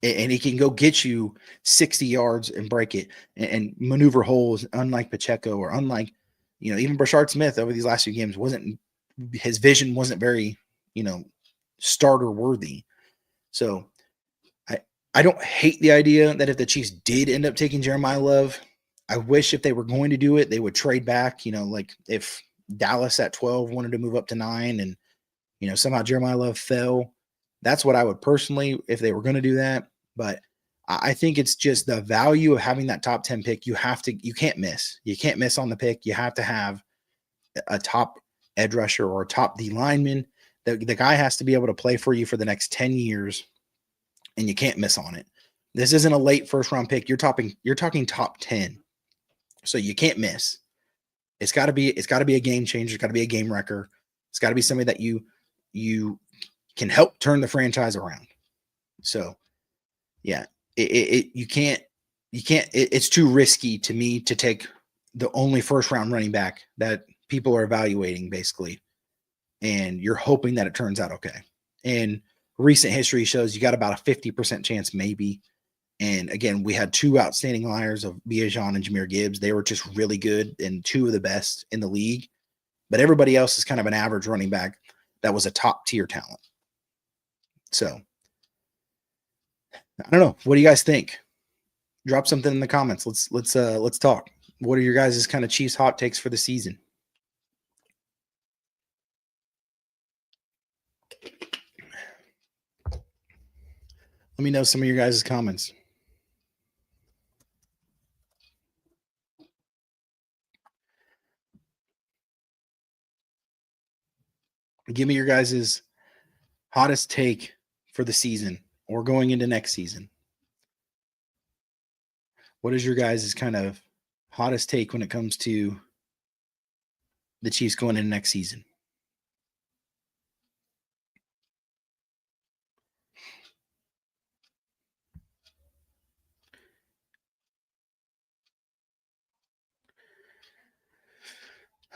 And he can go get you 60 yards and break it and maneuver holes, unlike Pacheco or unlike, even Rashard Smith over these last few games his vision wasn't very, starter worthy. So I don't hate the idea that if the Chiefs did end up taking Jeremiah Love, I wish if they were going to do it, they would trade back, like if Dallas at 12 wanted to move up to 9 and somehow Jeremiah Love fell. That's what I would personally, if they were going to do that. But I think it's just the value of having that top 10 pick. You can't miss. You can't miss on the pick. You have to have a top edge rusher or a top D lineman. The guy has to be able to play for you for the next 10 years, and you can't miss on it. This isn't a late first round pick. You're talking top 10. So you can't miss. It's got to be a game changer. It's got to be a game wrecker. It's got to be somebody that you can help turn the franchise around. So, yeah, you can't. It's too risky to me to take the only first round running back that people are evaluating, basically, and you're hoping that it turns out okay. And recent history shows you got about a 50% chance, maybe. And again, we had two outstanding liars of Bijan and Jahmyr Gibbs. They were just really good and two of the best in the league. But everybody else is kind of an average running back that was a top tier talent. So I don't know. What do you guys think? Drop something in the comments. Let's talk. What are your guys' kind of Chiefs hot takes for the season? Let me know some of your guys' comments. Give me your guys' hottest take for the season or going into next season. What is your guys' kind of hottest take when it comes to the Chiefs going into next season?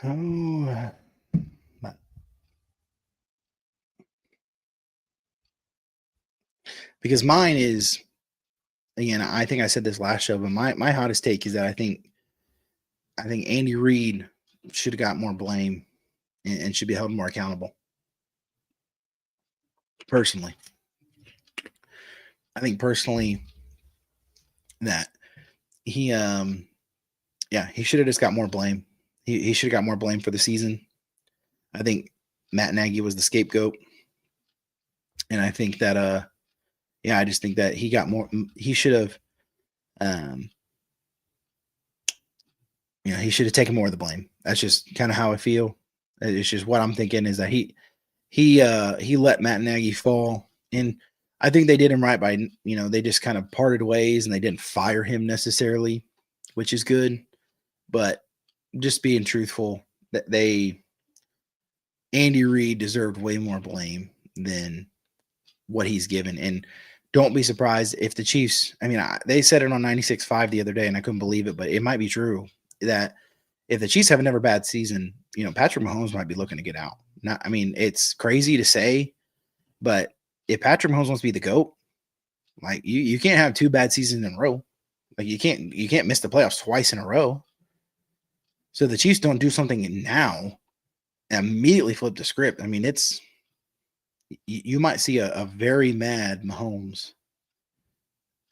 Oh, because mine is, again, I think I said this last show, but my hottest take is that I think Andy Reid should have got more blame and should be held more accountable. Personally, I think personally that he should have just got more blame. He should have got more blame for the season. I think Matt Nagy was the scapegoat, and I think that I just think that he got more. He should have, he should have taken more of the blame. That's just kind of how I feel. It's just what I'm thinking is that he let Matt Nagy fall, and I think they did him right by they just kind of parted ways and they didn't fire him necessarily, which is good. But just being truthful, that Andy Reid deserved way more blame than what he's given. And don't be surprised if the Chiefs, they said it on 96.5 the other day, and I couldn't believe it, but it might be true that if the Chiefs have another bad season, Patrick Mahomes might be looking to get out. It's crazy to say, but if Patrick Mahomes wants to be the GOAT, like you can't have two bad seasons in a row. Like you can't miss the playoffs twice in a row. So the Chiefs don't do something now, immediately flip the script. You might see a very mad Mahomes.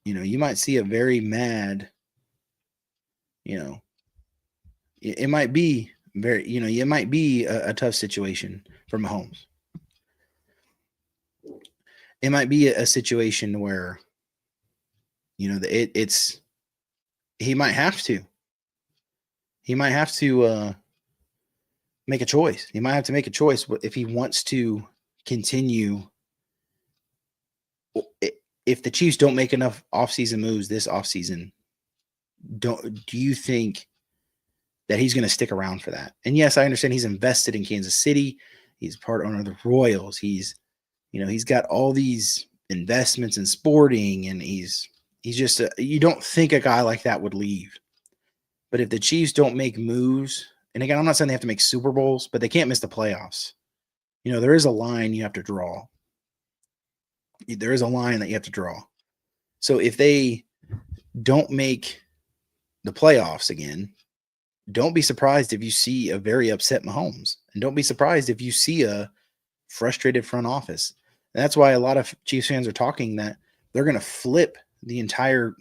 You might see a very mad, it might be very, it might be a tough situation for Mahomes. It might be a situation where, it's he might have to. He might have to make a choice. He might have to make a choice if he wants to continue. If the Chiefs don't make enough offseason moves this offseason, do you think that he's going to stick around for that? And yes, I understand he's invested in Kansas City. He's part owner of the Royals. He's got all these investments in sporting, and he's just you don't think a guy like that would leave. But if the Chiefs don't make moves, and again, I'm not saying they have to make Super Bowls, but they can't miss the playoffs. There is a line you have to draw. There is a line that you have to draw. So if they don't make the playoffs again, don't be surprised if you see a very upset Mahomes. And don't be surprised if you see a frustrated front office. And that's why a lot of Chiefs fans are talking that they're going to flip the entire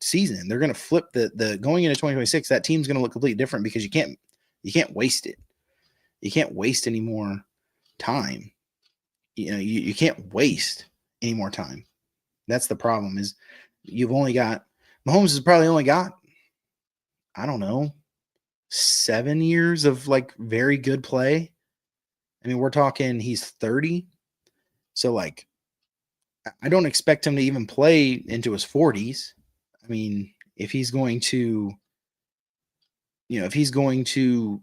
season. They're going to flip the going into 2026. That team's going to look completely different because you can't waste it. You can't waste any more time. you can't waste any more time. That's the problem. Is you've only got Mahomes has probably only got, I don't know, 7 years of like very good play. I mean, we're talking he's 30. So like I don't expect him to even play into his 40s. I mean, if he's going to, if he's going to,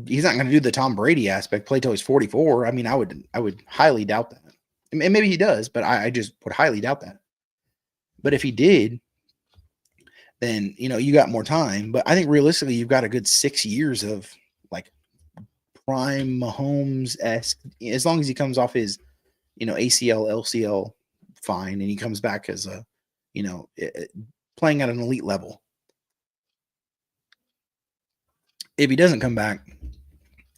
he's not going to do the Tom Brady aspect, play till he's 44. I mean, I would highly doubt that. And maybe he does, but I just would highly doubt that. But if he did, then, you got more time. But I think realistically, you've got a good 6 years of like prime Mahomes-esque, as long as he comes off his, ACL, LCL fine, and he comes back as a, playing at an elite level. If he doesn't come back,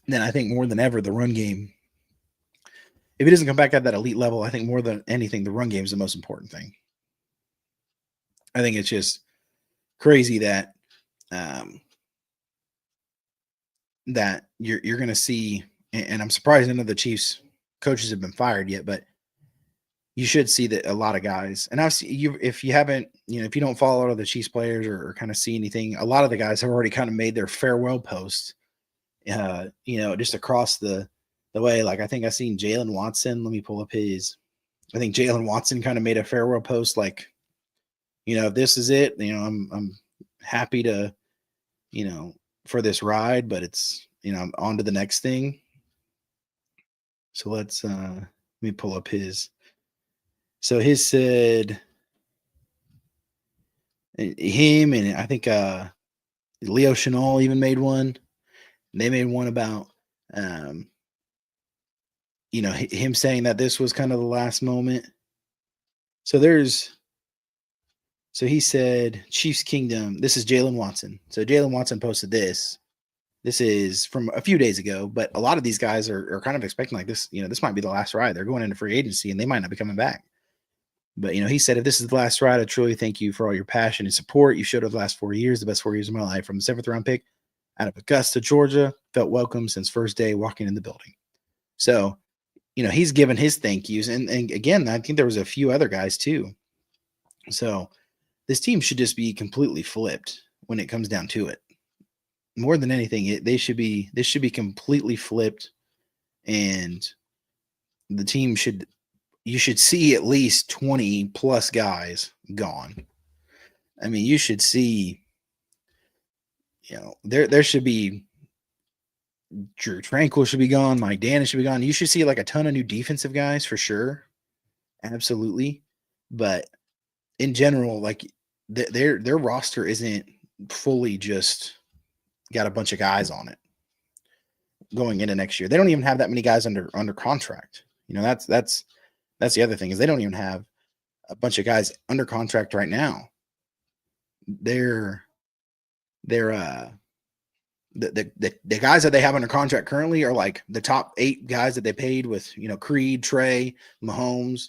then I think more than ever, the run game, if he doesn't come back at that elite level, I think more than anything, the run game is the most important thing. I think it's just crazy that that you're going to see, and I'm surprised none of the Chiefs coaches have been fired yet, but you should see that a lot of guys, and I've seen you, if you haven't, if you don't follow all the Chiefs players or kind of see anything, a lot of the guys have already kind of made their farewell posts, just across the way. Like I think I've seen Jalen Watson. Let me pull up his. I think Jalen Watson kind of made a farewell post, like, if this is it, I'm happy to, for this ride, but it's, I'm on to the next thing. So let me pull up his. So his said, him, and I think Leo Chenal even made one. They made one about, him saying that this was kind of the last moment. So he said, Chiefs Kingdom. This is Jalen Watson. So Jalen Watson posted this. This is from a few days ago, but a lot of these guys are kind of expecting like this, this might be the last ride. They're going into free agency and they might not be coming back. But, he said, if this is the last ride, I truly thank you for all your passion and support. You showed over the last 4 years, the best 4 years of my life. From the 7th round pick out of Augusta, Georgia, felt welcome since first day walking in the building. So, he's given his thank yous. And again, I think there was a few other guys too. So this team should just be completely flipped when it comes down to it. More than anything, this should be completely flipped, and the team you should see at least 20 plus guys gone. I mean, you should see, there should be Drew Tranquil should be gone. Mike Dannon should be gone. You should see like a ton of new defensive guys for sure. Absolutely. But in general, like their roster isn't fully just got a bunch of guys on it going into next year. They don't even have that many guys under contract. That's the other thing, is they don't even have a bunch of guys under contract right now. The guys that they have under contract currently are like the top 8 guys that they paid with, Creed, Trey, Mahomes,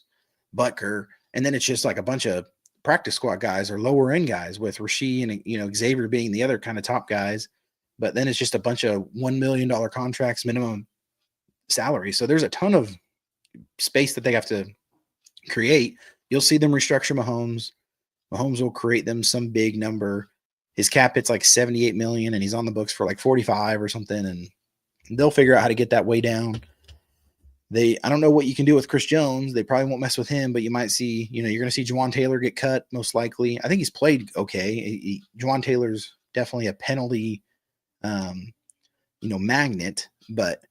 Butker, and then it's just like a bunch of practice squad guys or lower end guys with Rasheed and Xavier being the other kind of top guys. But then it's just a bunch of $1 million contracts, minimum salary. So there's a ton of space that they have to create. You'll see them restructure Mahomes. Mahomes will create them some big number. His cap hit's like 78 million and he's on the books for like 45 or something. And they'll figure out how to get that way down. I don't know what you can do with Chris Jones. They probably won't mess with him, but you might see, you're going to see Juwan Taylor get cut most likely. I think he's played okay. Juwan Taylor's definitely a penalty, magnet, but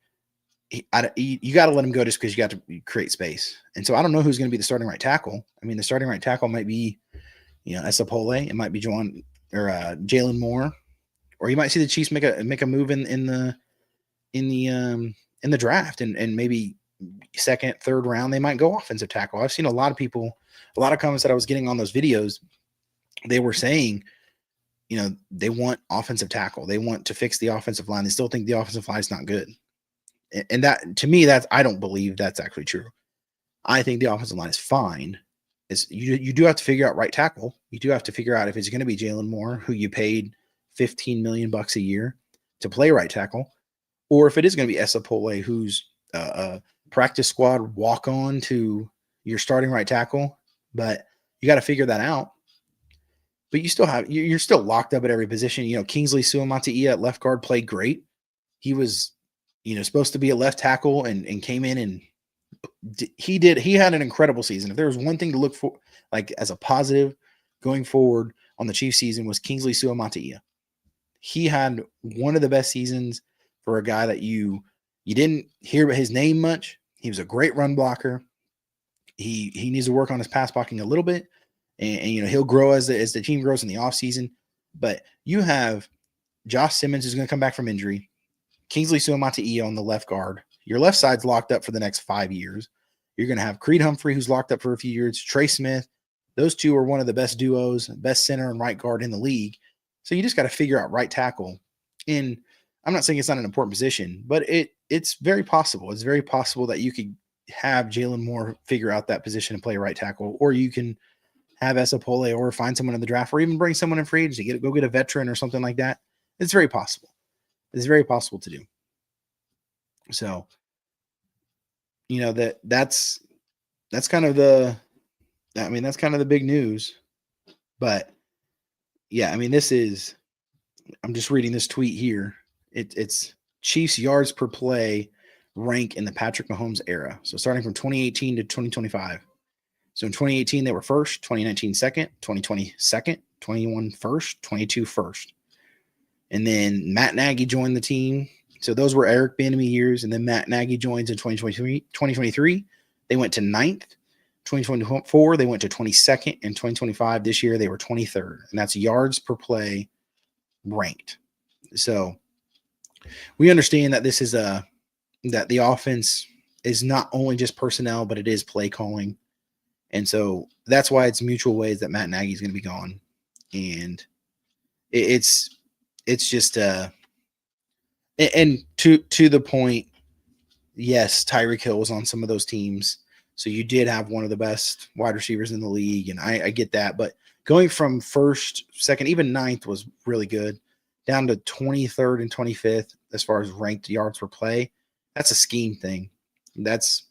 you got to let him go just because you got to create space. And so I don't know who's going to be the starting right tackle. I mean, the starting right tackle might be, Esapole. It might be Jalen Moore, or you might see the Chiefs make a move in the draft and maybe second, third round, they might go offensive tackle. I've seen a lot of comments that I was getting on those videos. They were saying, they want offensive tackle. They want to fix the offensive line. They still think the offensive line is not good. And that, to me, I don't believe that's actually true. I think the offensive line is fine. You do have to figure out right tackle. You do have to figure out if it's going to be Jalen Moore, who you paid $15 million a year to play right tackle, or if it is going to be Esapole, who's a practice squad walk on to your starting right tackle, but you got to figure that out. But you're still locked up at every position. Kingsley Suamataia at left guard played great. He was, supposed to be a left tackle and came in and he had an incredible season. If there was one thing to look for, like as a positive going forward on the Chiefs season, was Kingsley Suamataia. He had one of the best seasons for a guy that you didn't hear his name much. He was a great run blocker. He needs to work on his pass blocking a little bit, and he'll grow as the team grows in the offseason. But you have Josh Simmons, who's going to come back from injury, Kingsley Suamataia on the left guard. Your left side's locked up for the next 5 years. You're going to have Creed Humphrey, who's locked up for a few years, Trey Smith. Those two are one of the best duos, best center and right guard in the league. So you just got to figure out right tackle. And I'm not saying it's not an important position, but it's very possible. It's very possible that you could have Jalen Moore figure out that position and play right tackle, or you can have Esapole or find someone in the draft, or even bring someone in free agency, go get a veteran or something like that. It's very possible. It's very possible to do. So, that's kind of the big news. But yeah, I'm just reading this tweet here. It's Chiefs yards per play rank in the Patrick Mahomes era. So starting from 2018 to 2025. So in 2018, they were first, 2019 second, 2020 second, 21 first, 22 first. And then Matt Nagy joined the team. So those were Eric Bieniemy years. And then Matt Nagy joins in 2023. They went to 9th. 2024, they went to 22nd. And 2025, this year, they were 23rd. And that's yards per play ranked. So we understand that this is that the offense is not only just personnel, but it is play calling. And so that's why it's mutual ways that Matt Nagy is going to be gone. And it's just and to the point, yes, Tyreek Hill was on some of those teams. So you did have one of the best wide receivers in the league, and I get that. But going from first, second, even 9th was really good, down to 23rd and 25th as far as ranked yards per play, that's a scheme thing. That's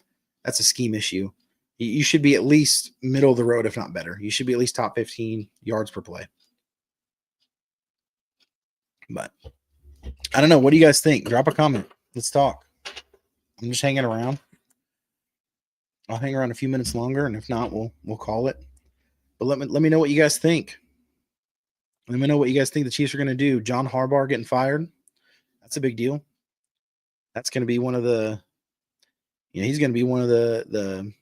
a scheme issue. You should be at least middle of the road, if not better. You should be at least top 15 yards per play. But I don't know. What do you guys think? Drop a comment. Let's talk. I'm just hanging around. I'll hang around a few minutes longer, and if not, we'll call it. But let me know what you guys think. Let me know what you guys think the Chiefs are going to do. John Harbaugh getting fired. That's a big deal. That's going to be one of the he's going to be one of the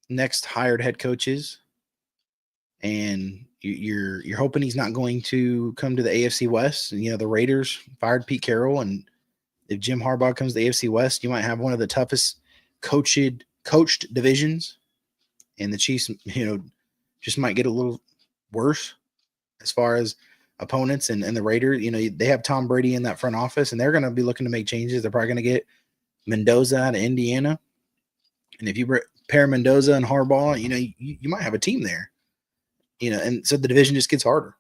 next hired head coaches. And you're hoping he's not going to come to the AFC West. And, the Raiders fired Pete Carroll, and if Jim Harbaugh comes to the AFC West, you might have one of the toughest coached divisions, and the Chiefs, just might get a little worse as far as opponents. And the Raiders, they have Tom Brady in that front office, and they're going to be looking to make changes. They're probably going to get Mendoza out of Indiana, and if you pair Mendoza and Harbaugh, you might have a team there. And so the division just gets harder.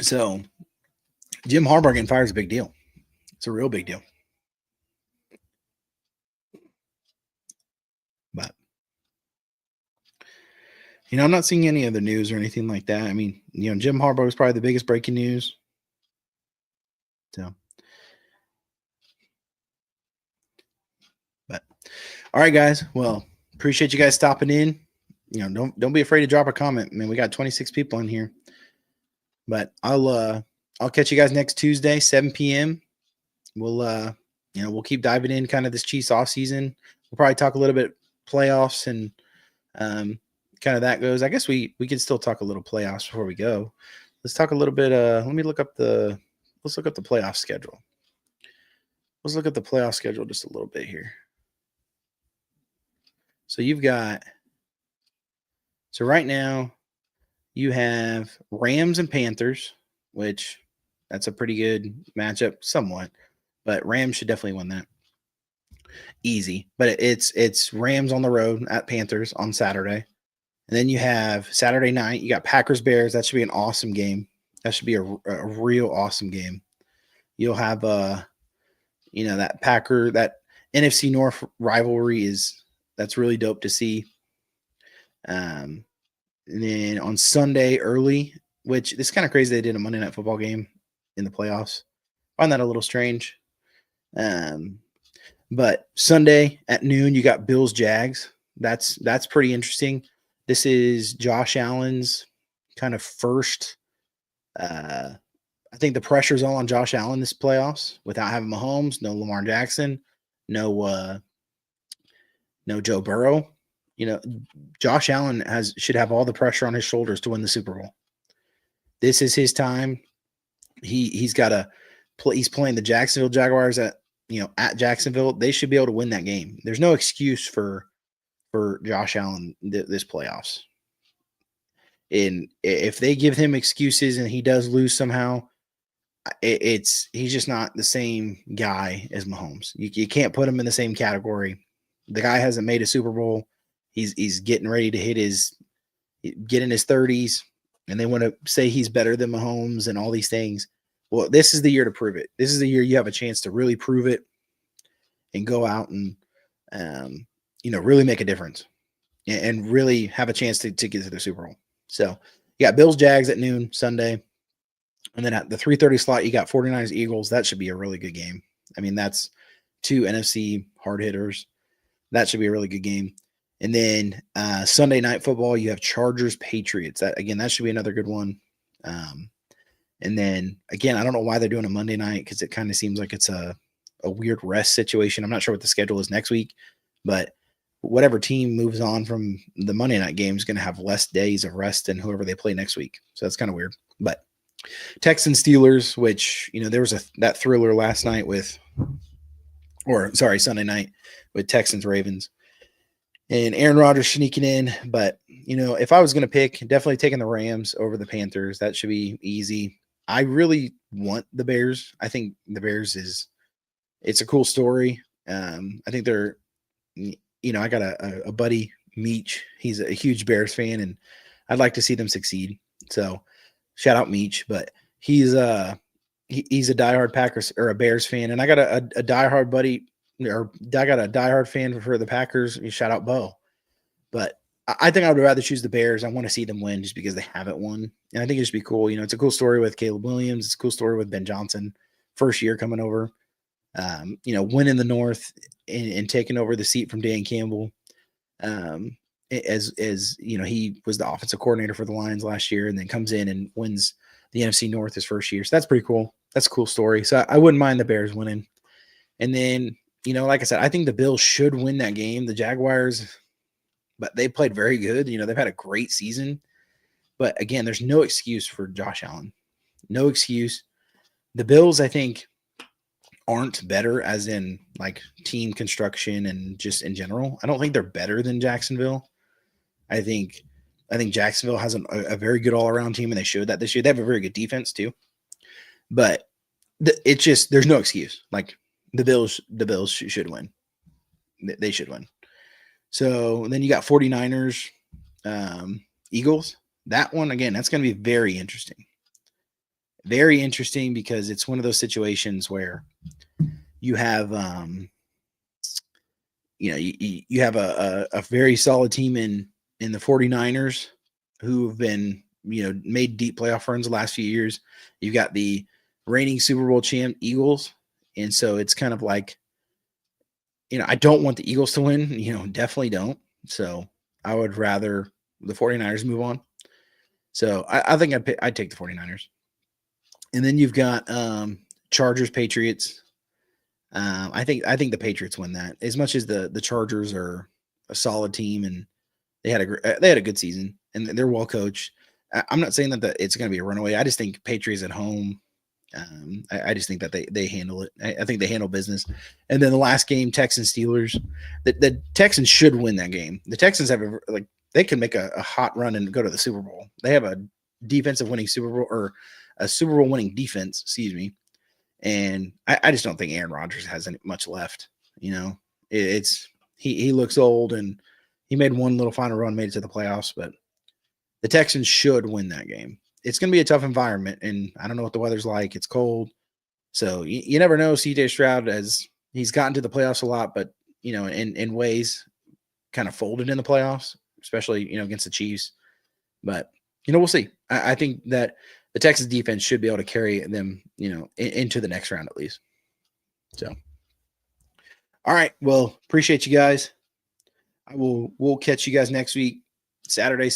So Jim Harbaugh getting fired is a big deal. It's a real big deal. But, I'm not seeing any other news or anything like that. I mean, Jim Harbaugh was probably the biggest breaking news. So, but all right, guys. Well, appreciate you guys stopping in. Don't be afraid to drop a comment. I mean, we got 26 people in here. But I'll catch you guys next Tuesday, 7 p.m. We'll we'll keep diving in kind of this Chiefs off season. We'll probably talk a little bit playoffs and kind of that goes. I guess we can still talk a little playoffs before we go. Let's talk a little bit. Let's look up the playoff schedule. Let's look at the playoff schedule just a little bit here. So right now you have Rams and Panthers, which that's a pretty good matchup somewhat, but Rams should definitely win that. Easy. But it's Rams on the road at Panthers on Saturday. And then you have Saturday night, you got Packers Bears. That should be an awesome game. That should be a real awesome game. You'll have that NFC North rivalry that's really dope to see. And then on Sunday early, which this is kind of crazy, they did a Monday Night Football game in the playoffs. I find that a little strange. But Sunday at noon, you got Bills Jags. That's pretty interesting. This is Josh Allen's kind of first. I think the pressure's all on Josh Allen this playoffs without having Mahomes, no Lamar Jackson, no Joe Burrow. Josh Allen should have all the pressure on his shoulders to win the Super Bowl. This is his time. He's got to play. He's playing the Jacksonville Jaguars at Jacksonville. They should be able to win that game. There's no excuse for Josh Allen this playoffs. And if they give him excuses and he does lose somehow, he's just not the same guy as Mahomes. You can't put him in the same category. The guy hasn't made a Super Bowl. He's getting ready to get in his 30s, and they want to say he's better than Mahomes and all these things. Well, this is the year to prove it. This is the year you have a chance to really prove it and go out and really make a difference and really have a chance to get to the Super Bowl. So you got Bills Jags at noon Sunday. And then at the 3:30 slot, you got 49ers Eagles. That should be a really good game. I mean, that's two NFC hard hitters. That should be a really good game. And then Sunday Night Football, you have Chargers Patriots. That should be another good one. And then again, I don't know why they're doing a Monday night, because it kind of seems like it's a weird rest situation. I'm not sure what the schedule is next week, but whatever team moves on from the Monday night game is going to have less days of rest than whoever they play next week. So that's kind of weird. But Texans Steelers, which there was that thriller last night Sunday night with Texans Ravens, and Aaron Rodgers sneaking in. But if I was going to pick, definitely taking the Rams over the Panthers. That should be easy. I really want the Bears. I think the Bears it's a cool story. I think they're, I got a buddy, Meach. He's a huge Bears fan, and I'd like to see them succeed. So shout out Meach, but he's a diehard Packers or a Bears fan, and I got a diehard buddy, or I got a diehard fan for the Packers. Shout out Bo. But I think I would rather choose the Bears. I want to see them win just because they haven't won. And I think it'd just be cool. It's a cool story with Caleb Williams. It's a cool story with Ben Johnson, first year coming over, winning the North and taking over the seat from Dan Campbell. As he was the offensive coordinator for the Lions last year, and then comes in and wins the NFC North his first year. So that's pretty cool. That's a cool story. So I wouldn't mind the Bears winning. And then, like I said, I think the Bills should win that game. The Jaguars, but they played very good. They've had a great season. But again, there's no excuse for Josh Allen. No excuse. The Bills, I think, aren't better as in like team construction and just in general. I don't think they're better than Jacksonville. I think Jacksonville has a very good all-around team, and they showed that this year. They have a very good defense too. But it's just there's no excuse. Like the Bills should win. They should win. So then you got 49ers, Eagles. That one, again, that's going to be very interesting. Very interesting because it's one of those situations where you have, you have a very solid team in the 49ers who have been, made deep playoff runs the last few years. You've got the reigning Super Bowl champ Eagles. And so it's kind of like, I don't want the Eagles to win, definitely don't. So I would rather the 49ers move on. So I think I'd take the 49ers. And then you've got Chargers, Patriots. I think the Patriots win that. As much as the Chargers are a solid team and they had a good season and they're well coached. I'm not saying that it's going to be a runaway. I just think Patriots at home. I just think that they handle it. I think they handle business. And then the last game, Texans Steelers. The Texans should win that game. The Texans have they can make a hot run and go to the Super Bowl. They have a defensive winning Super Bowl or a Super Bowl winning defense, excuse me. And I just don't think Aaron Rodgers has much left. He looks old, and he made one little final run, made it to the playoffs, but the Texans should win that game. It's going to be a tough environment, and I don't know what the weather's like. It's cold. So you never know. CJ Stroud, as he's gotten to the playoffs a lot, but in ways kind of folded in the playoffs, especially against the Chiefs. But we'll see. I think that the Texas defense should be able to carry them, into the next round at least. So, all right. Well, appreciate you guys. We'll catch you guys next week, Saturday.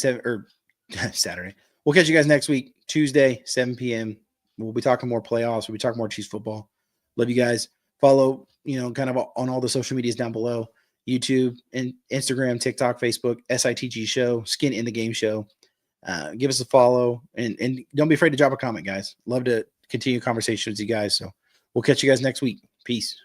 We'll catch you guys next week, Tuesday, 7 p.m. We'll be talking more playoffs. We'll be talking more Chiefs football. Love you guys. Follow, kind of on all the social medias down below, YouTube and Instagram, TikTok, Facebook, SITG Show, Skin in the Game Show. Give us a follow and don't be afraid to drop a comment, guys. Love to continue conversations with you guys. So we'll catch you guys next week. Peace.